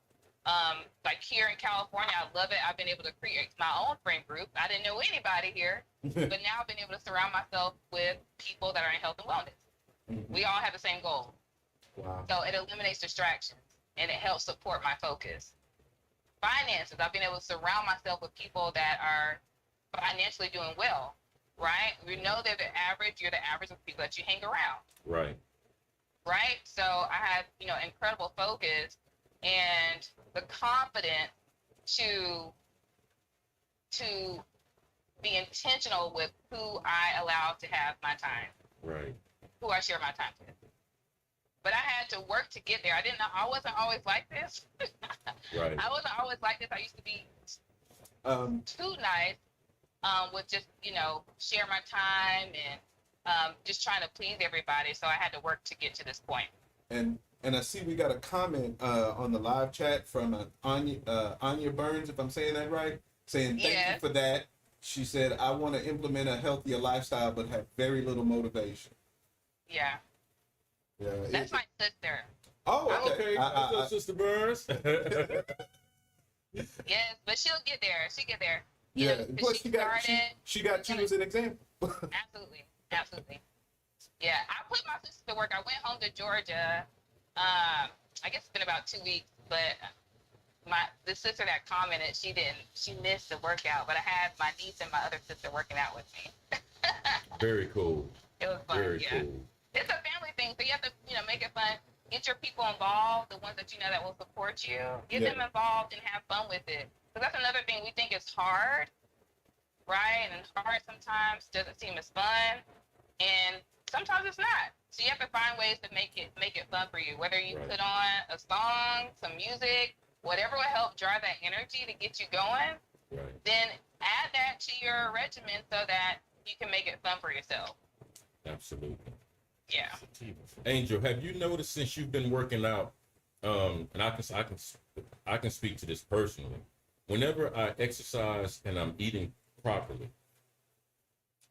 like here in California, I love it. I've been able to create my own friend group. I didn't know anybody here, but now I've been able to surround myself with people that are in health and wellness. We all have the same goal. Wow. So it eliminates distractions and it helps support my focus. Finances, I've been able to surround myself with people that are financially doing well, right? You know they're the average. You're the average of people that you hang around. Right. Right? So I have, incredible focus and the confidence to be intentional with who I allow to have my time, Right. who I share my time with. But I had to work to get there. I wasn't always like this. Right. I wasn't always like this. I used to be too nice with just, share my time and just trying to please everybody. So I had to work to get to this point. And I see we got a comment on the live chat from Anya Burns, if I'm saying that right, saying thank you for that. She said, I want to implement a healthier lifestyle, but have very little motivation. Yeah. Yeah. That's my sister. Oh, okay. What's up, Sister Burns? Yes, but she'll get there. She'll get there. Yeah. Plus, she got you as an example. Absolutely. Yeah, I put my sister to work. I went home to Georgia. I guess it's been about 2 weeks, but the sister that commented, she missed the workout, but I had my niece and my other sister working out with me. Very cool. It was fun. Very Yeah. cool. It's a family thing, so you have to, make it fun. Get your people involved, the ones that that will support you. Get them involved and have fun with it. Because that's another thing we think is hard, right? And hard sometimes doesn't seem as fun, and sometimes it's not. So you have to find ways to make it fun for you. Whether you put on a song, some music, whatever will help drive that energy to get you going. Right. Then add that to your regimen so that you can make it fun for yourself. Absolutely. Yeah. Angel, have you noticed since you've been working out, and I can speak to this personally. Whenever I exercise and I'm eating properly,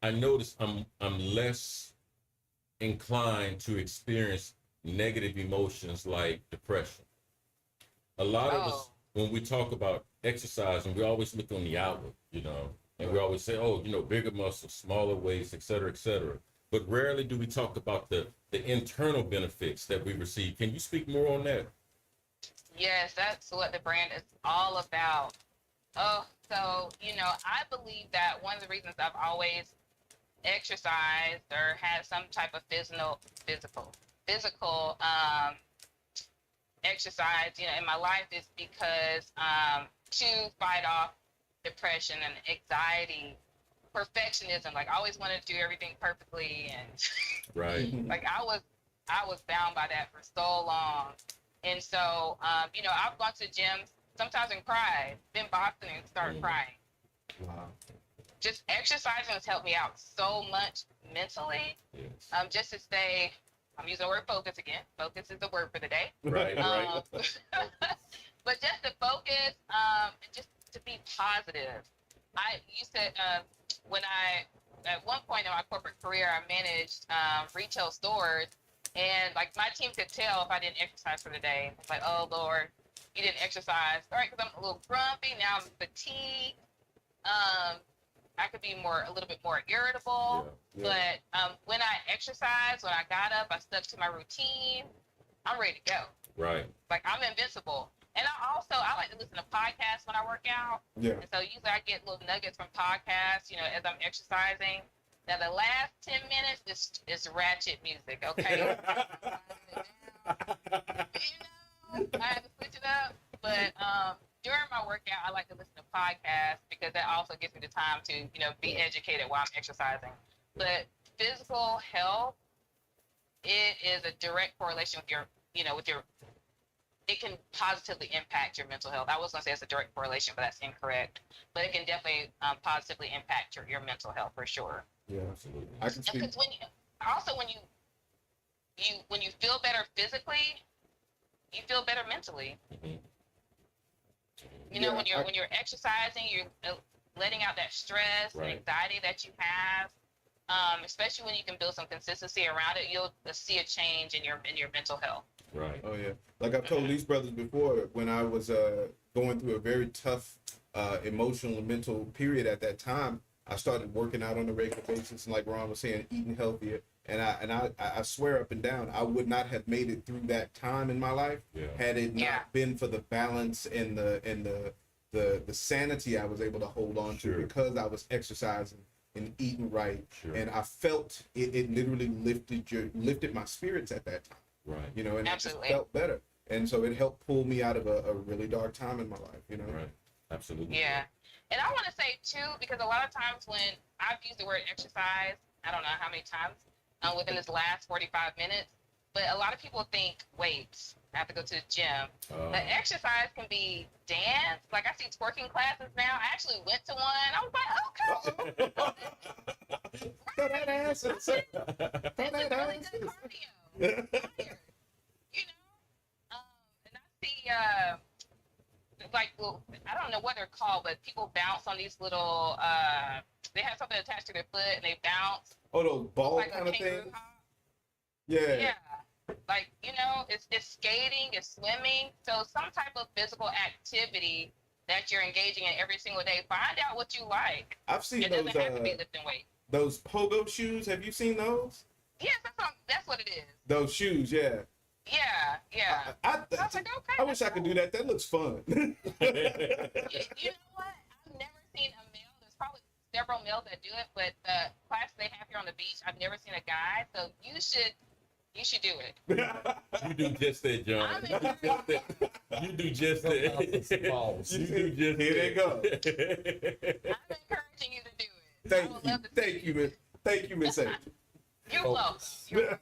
I notice I'm less inclined to experience negative emotions like depression. A lot of us, when we talk about exercise, and we always look on the outward, and we always say, bigger muscles, smaller waist, et cetera, but rarely do we talk about the internal benefits that we receive. Can you speak more on that? Yes, that's what the brand is all about. Oh, so, I believe that one of the reasons I've always exercised or had some type of physical exercise, in my life is because to fight off depression and anxiety, perfectionism. Like I always wanted to do everything perfectly, and Right. like I was bound by that for so long. And so, I've gone to gyms sometimes and cried. Been boxing and started crying. Wow. Just exercising has helped me out so much mentally. Yes. Just to stay, I'm using the word focus again. Focus is the word for the day. Right. Right. But just to focus, and just to be positive. I used to, at one point in my corporate career, I managed retail stores, and like my team could tell if I didn't exercise for the day. It's like, oh Lord, you didn't exercise, all right? Because I'm a little grumpy now. I'm fatigued. I could be a little bit more irritable. Yeah. But when I exercised, when I got up, I stuck to my routine. I'm ready to go. Right. Like I'm invincible. And I like to listen to podcasts when I work out. Yeah. And so usually I get little nuggets from podcasts, as I'm exercising. Now the last 10 minutes is ratchet music, okay? I have to switch it up. But during my workout, I like to listen to podcasts because that also gives me the time to, be educated while I'm exercising. But physical health, it is a direct correlation with your, it can positively impact your mental health. I was going to say it's a direct correlation, but that's incorrect. But it can definitely positively impact your mental health for sure. Yeah, Absolutely. I can speak. Because when you feel better physically, you feel better mentally. Mhm. When you're exercising, you're letting out that stress and Right. anxiety that you have. Especially when you can build some consistency around it, you'll see a change in your mental health. Right. Oh yeah, like I've told these brothers before, when I was going through a very tough emotional and mental period at that time, I started working out on a regular basis, and like Ron was saying, eating healthier. And I swear up and down, I would not have made it through that time in my life had it not been for the balance and the sanity I was able to hold on to because I was exercising and eating right, and I felt it literally lifted my spirits at that time. Right. And Absolutely. it just felt better. And so it helped pull me out of a really dark time in my life, Right. Absolutely. Yeah. And I want to say, too, because a lot of times when I've used the word exercise, I don't know how many times within this last 45 minutes, but a lot of people think weights. I have to go to the gym. But exercise can be dance. Like I see twerking classes now. I actually went to one. I was like, okay. Throw that ass. Throw that Really ass. good cardio. Tired. And I see, I don't know what they're called, but people bounce on these little, they have something attached to their foot and they bounce. Oh, those ball Like kind a of kangaroo things. hop. Yeah. Yeah. Like, it's skating, it's swimming. So some type of physical activity that you're engaging in every single day. Find out what you like. I've seen It those doesn't have to be lifting weight. those pogo shoes. Have you seen those? Yes, that's what it is. Those shoes, yeah. Yeah. I was like, okay. I wish I could do that. That looks fun. You know what? I've never seen a male. There's probably several males that do it, but the class they have here on the beach, I've never seen a guy. So you should do it. You do just that, John. You do just that. You do just Here they go. I'm encouraging you to do it. Thank you, Miss Angel. You're welcome.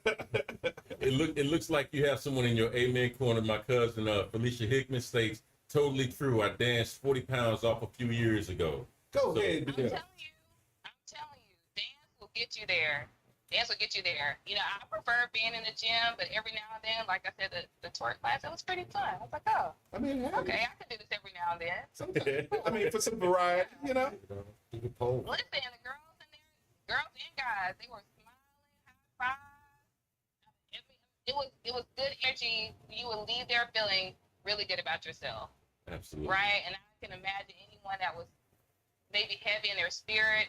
It looks like you have someone in your amen corner. My cousin Felicia Hickman states, totally true. I danced 40 pounds off a few years ago. Go ahead. I'm telling you, dance will get you there. I prefer being in the gym, but every now and then, like I said, the twerk class, it was pretty fun. I was like, oh, I mean, okay, I can do this every now and then. sometimes. I mean, for some variety, You can pole. Listen, the girls in there, girls and guys, they were smiling, high five. It was good energy. You would leave there feeling really good about yourself. Absolutely. Right? And I can imagine anyone that was maybe heavy in their spirit,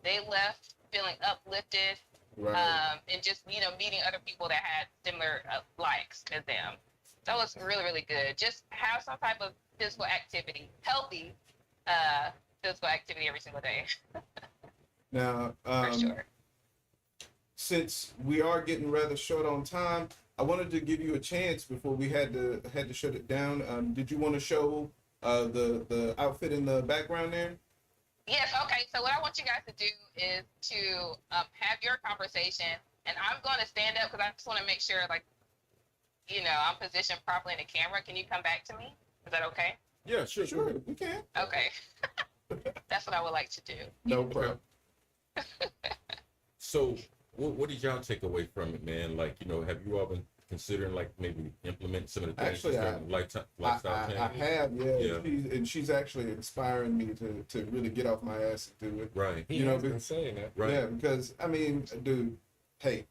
they left feeling uplifted. right. And just, meeting other people that had similar likes as them. That was really, really good. Just have some type of physical activity, healthy physical activity every single day. Now, For sure. since we are getting rather short on time, I wanted to give you a chance before we had to shut it down. Did you want to show the outfit in the background there? Yes, okay. So what I want you guys to do is to have your conversation, and I'm going to stand up because I just want to make sure, I'm positioned properly in the camera. Can you come back to me? Is that okay? Yeah, sure. Sure, we can. Okay. That's what I would like to do. No problem. So, what did y'all take away from it, man? Like, have you all been considering, like, maybe implement some of the things Actually, lifestyle I changes? have, yeah. Yeah. She's actually inspiring me to really get off my ass and do it. Right. He has been saying that. Right. Yeah, because I mean, dude, hey,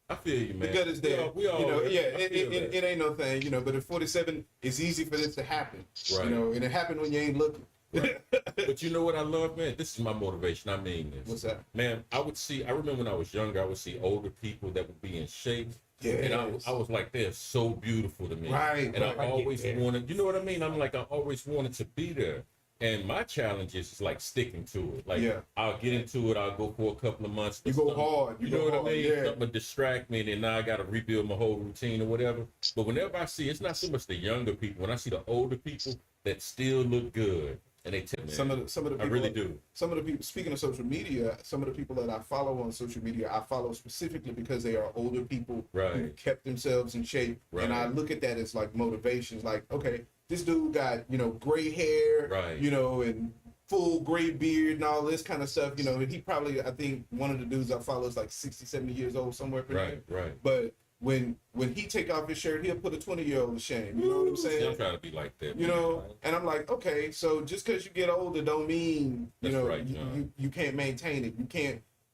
I feel you, man. the gut is there. We all It ain't no thing, but at 47, it's easy for this to happen. Right. And it happened when you ain't looking. Right. But you know what I love, man? This is my motivation. I mean this. What's that? Man, I remember when I was younger, I would see older people that would be in shape. And I was like, they're so beautiful to me. Right. And I always there. wanted, you know what I mean? I'm like, I always wanted to be there. And my challenge is like sticking to it. Like, I'll get into it, I'll go for a couple of months. You go hard. You know what I mean? Yeah. Something to distract me, and then now I got to rebuild my whole routine or whatever. But whenever I see, it's not so much the younger people. When I see the older people that still look good, and they tell me, Some of the people, I really do. Some of the people, speaking of social media, some of the people that I follow on social media, I follow specifically because they are older people who Right. kept themselves in shape. Right. And I look at that as like motivations. Like, okay, this dude got, gray hair, Right. and full gray beard and all this kind of stuff, and he probably, I think one of the dudes I follow is like 60, 70 years old, somewhere. Right, right. But when he take off his shirt, he'll put a 20-year-old to shame. You know what I'm saying? I'm trying to be like that. And I'm like, okay, so just because you get older don't mean That's right, John. you can't maintain it.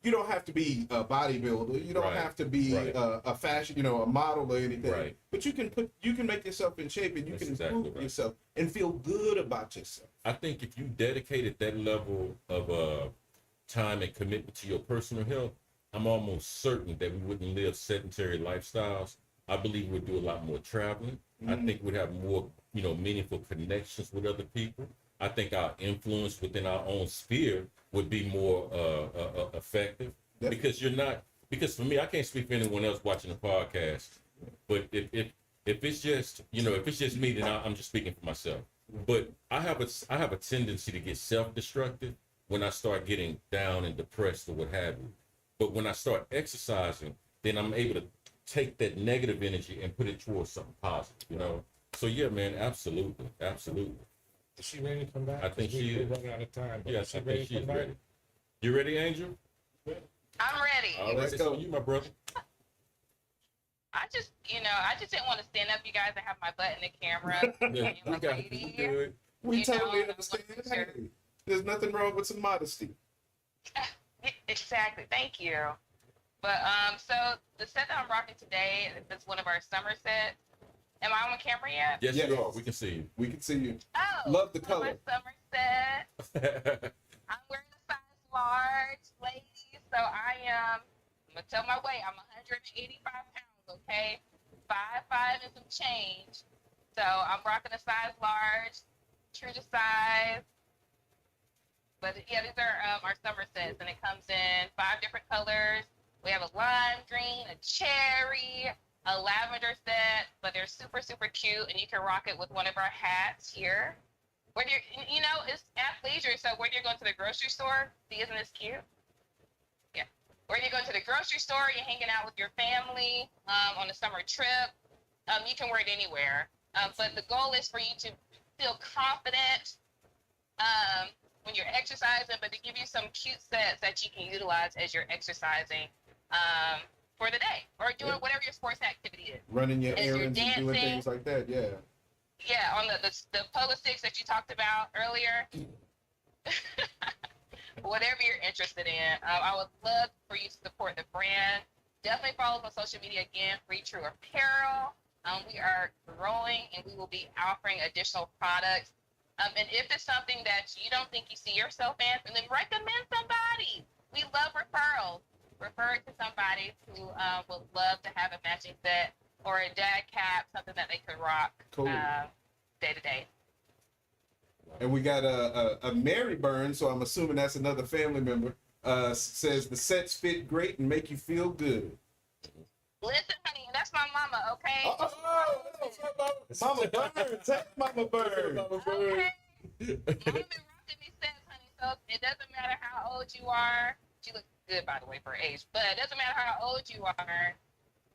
You don't have to be a bodybuilder. You don't Right, have to be right. a fashion, a model or anything. Right. But you can make yourself in shape and you That's can exactly improve right. yourself and feel good about yourself. I think if you dedicated that level of time and commitment to your personal health, I'm almost certain that we wouldn't live sedentary lifestyles. I believe we'd do a lot more traveling. I think we'd have more, meaningful connections with other people. I think our influence within our own sphere would be more effective. Definitely. Because for me, I can't speak for anyone else watching the podcast, but if it's just, if it's just me, then I'm just speaking for myself. But I have a tendency to get self-destructive when I start getting down and depressed or what have you. But when I start exercising, then I'm able to take that negative energy and put it towards something positive, So yeah, man, absolutely. Is she ready to come back? I think she We're is. running out of time. But Yeah, I is she think ready to she's come back? ready. You ready, Angel? I'm ready. All right, Let's so go. you, my brother. I just didn't want to stand up, you guys, and have my butt in the camera. Yeah, I'm we a got lady. you good. We You totally know, understand. I'm sure. Hey, there's nothing wrong with some modesty. Exactly. Thank you. But so the set that I'm rocking today is one of our summer sets. Am I on camera yet? Yes, Yes. you are. We can see you. We can see you. Oh, Love the so color. My summer set. I'm wearing a size large, ladies. So I'm gonna tell my weight. I'm 185 pounds. Okay, 5'5" and some change. So I'm rocking a size large, true to size. But yeah, these are our summer sets, and it comes in 5 different colors. We have a lime green, a cherry, a lavender set, but they're super, super cute, and you can rock it with one of our hats here. Whether you're, it's athleisure, so whether you're going to the grocery store, see, isn't this cute? Yeah. Whether you're going to the grocery store, you're hanging out with your family on a summer trip, you can wear it anywhere. But the goal is for you to feel confident when you're exercising, but to give you some cute sets that you can utilize as you're exercising for the day or doing whatever your sports activity is. Running your As you're errands and doing dancing. things like that, yeah. Yeah, on the pogo sticks that you talked about earlier. Whatever you're interested in, I would love for you to support the brand. Definitely follow us on social media again, Free True Apparel. We are growing and we will be offering additional products. And if it's something that you don't think you see yourself in, then recommend somebody. We love referrals. Refer it to somebody who would love to have a matching set or a dad cap, something that they could rock Cool. Day to day. And we got a Mary Byrne, so I'm assuming that's another family member. Says the sets fit great and make you feel good. Listen, honey, that's my mama, okay? Mama Byrne, take Mama Byrne. Okay. Mama been rocking these sets, honey, so it doesn't matter how old you are. She looks good, by the way, for her age, but it doesn't matter how old you are.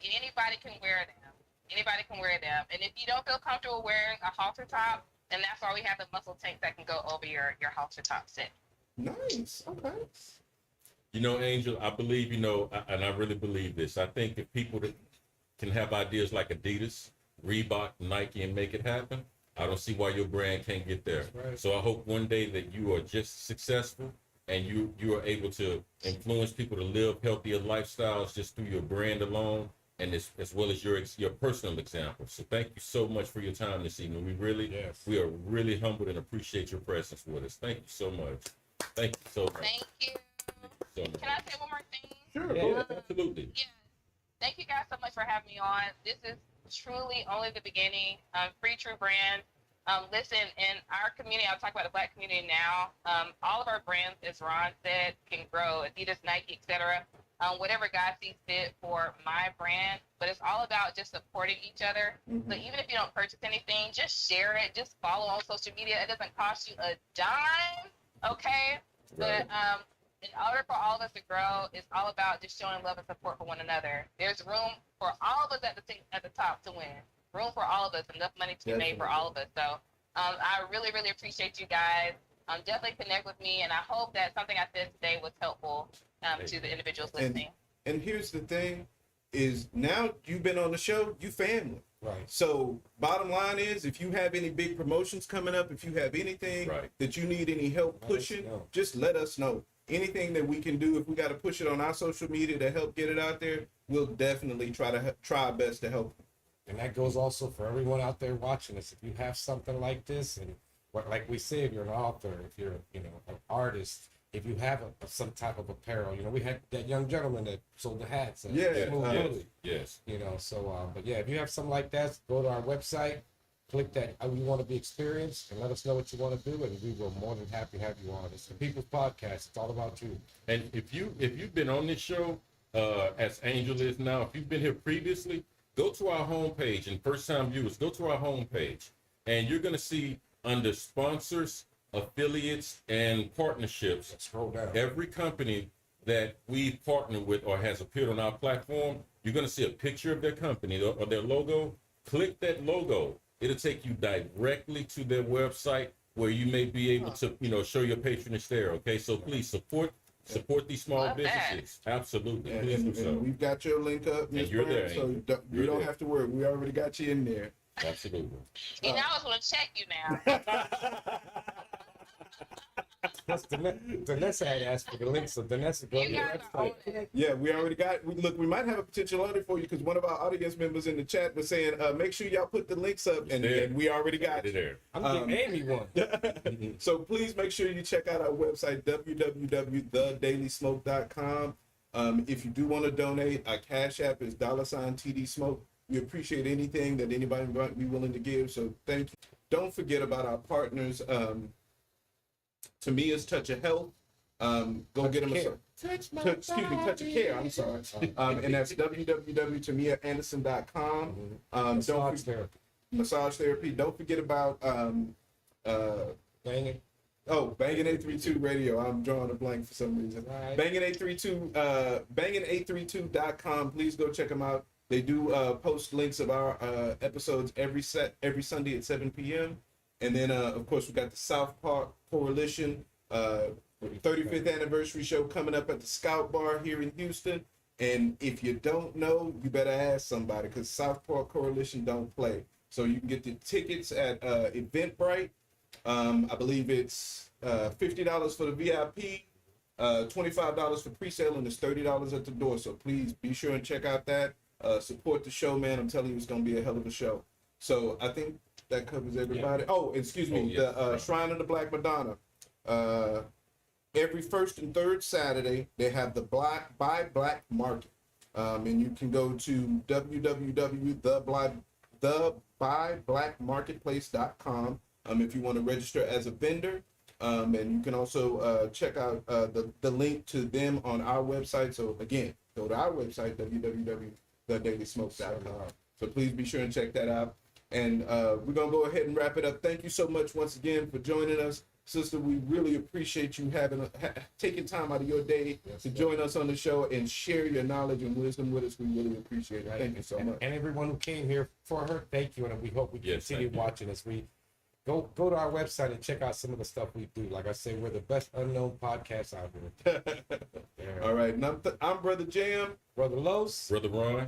Anybody can wear them. Anybody can wear them. And if you don't feel comfortable wearing a halter top, And that's why we have the muscle tanks that can go over your halter top sit. Nice. Okay. You know, Angel, I believe, and I really believe this. I think if people that can have ideas like Adidas, Reebok, Nike, and make it happen, I don't see why your brand can't get there. Right. So I hope one day that you are just successful and you are able to influence people to live healthier lifestyles just through your brand alone, and as well as your personal example. So thank you so much for your time this evening. We are really humbled and appreciate your presence with us. Thank you so much. Thank you so much. Thank you. So much. Can I say one more thing? Sure. Yeah. Absolutely. Yeah. Thank you guys so much for having me on. This is truly only the beginning. Free True Brand. Listen, in our community, I'll talk about the Black community now. All of our brands, as Ron said, can grow. Adidas, Nike, etc. Whatever God sees fit for my brand. But it's all about just supporting each other. So even if you don't purchase anything, just share it. Just follow on social media. It doesn't cost you a dime. Okay? Right. But in order for all of us to grow, it's all about just showing love and support for one another. There's room for all of us at the top to win. Room for all of us, enough money to be made for all of us. So I really, really appreciate you guys. Definitely connect with me, and I hope that something I said today was helpful to the individuals listening. And here's the thing, is now you've been on the show, you family. Right. So bottom line is, if you have any big promotions coming up, if you have anything that you need any help pushing, just let us know. Anything that we can do, if we got to push it on our social media to help get it out there, we'll definitely try our best to help. And that goes also for everyone out there watching us. If you have something like this, and like we say, if you're an author, if you're an artist, if you have some type of apparel, we had that young gentleman that sold the hats. Yes. But yeah, if you have something like that, go to our website, click that we want to be experienced, and let us know what you want to do, and we will more than happy have you on. It's the People's Podcast. It's all about you. And if you've been on this show, as Angel is now, if you've been here previously, go to our homepage, and first-time viewers, go to our homepage, and you're going to see under sponsors, affiliates, and partnerships, Scroll down. every company that we've partnered with or has appeared on our platform, you're going to see a picture of their company or their logo. Click that logo. It'll take you directly to their website where you may be able to, show your patronage there. Okay, so please support these small businesses. Absolutely, please do so. And we've got your link up, And you're there, so you don't have to worry. We already got you in there. Absolutely. See, now I was going to check you now. Vanessa had asked for the link, so Vanessa, go to You the guys are on website. it. Yeah, we already got. Look, we might have a potential order for you because one of our audience members in the chat was saying, "Make sure y'all put the links up," and we already got It there. I'm getting Amy one. So please make sure you check out our website, www.thedailysmoke.com. If you do want to donate, our Cash App is $TD Smoke. We appreciate anything that anybody might be willing to give. So thank you. Don't forget about our partners. Tamia's Touch of Health. Go get them a Touch of Care. I'm sorry. And that's www.tamiaanderson.com. Massage therapy. Massage therapy. Don't forget about Banging. Bangin' 832 Radio. I'm drawing a blank for some reason. Right. Bangin' 832, bangin832.com. Please go check them out. They do post links of our episodes every Sunday at 7 p.m. And then, of course, we got the South Park Coalition 35th anniversary show coming up at the Scout Bar here in Houston. And if you don't know, you better ask somebody because South Park Coalition don't play. So you can get the tickets at Eventbrite. I believe it's $50 for the VIP, $25 for pre-sale, and it's $30 at the door. So please be sure and check out that. Support the show, man. I'm telling you, it's going to be a hell of a show. So I think that covers everybody. Yeah. Oh, excuse me. The Shrine of the Black Madonna. Every first and third Saturday, they have the Buy Black Market. And you can go to www.thebuyBlackMarketplace.com if you want to register as a vendor. And you can also check out the link to them on our website. So again, go to our website, www.thedailysmoke.com. So please be sure and check that out. And we're going to go ahead and wrap it up. Thank you so much once again for joining us. Sister, we really appreciate you taking time out of your day to join us on the show and share your knowledge and wisdom with us. We really appreciate it. Thank you so much. And everyone who came here for her, thank you. And we hope we continue watching us. go to our website and check out some of the stuff we do. Like I say, we're the best unknown podcast out here. Yeah. All right, and I'm Brother Jam. Brother Los. Brother Ron.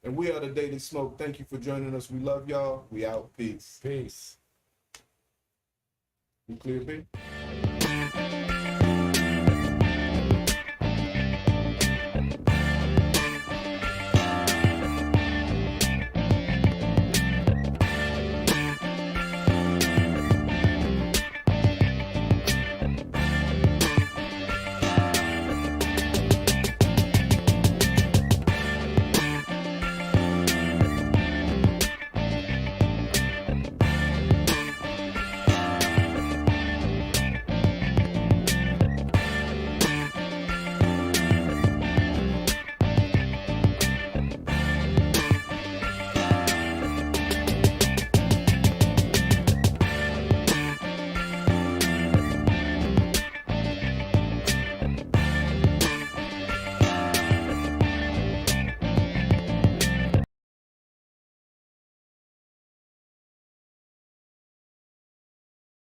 And we are the Daily Smoke. Thank you for joining us. We love y'all. We out. Peace. Peace. You clear, B?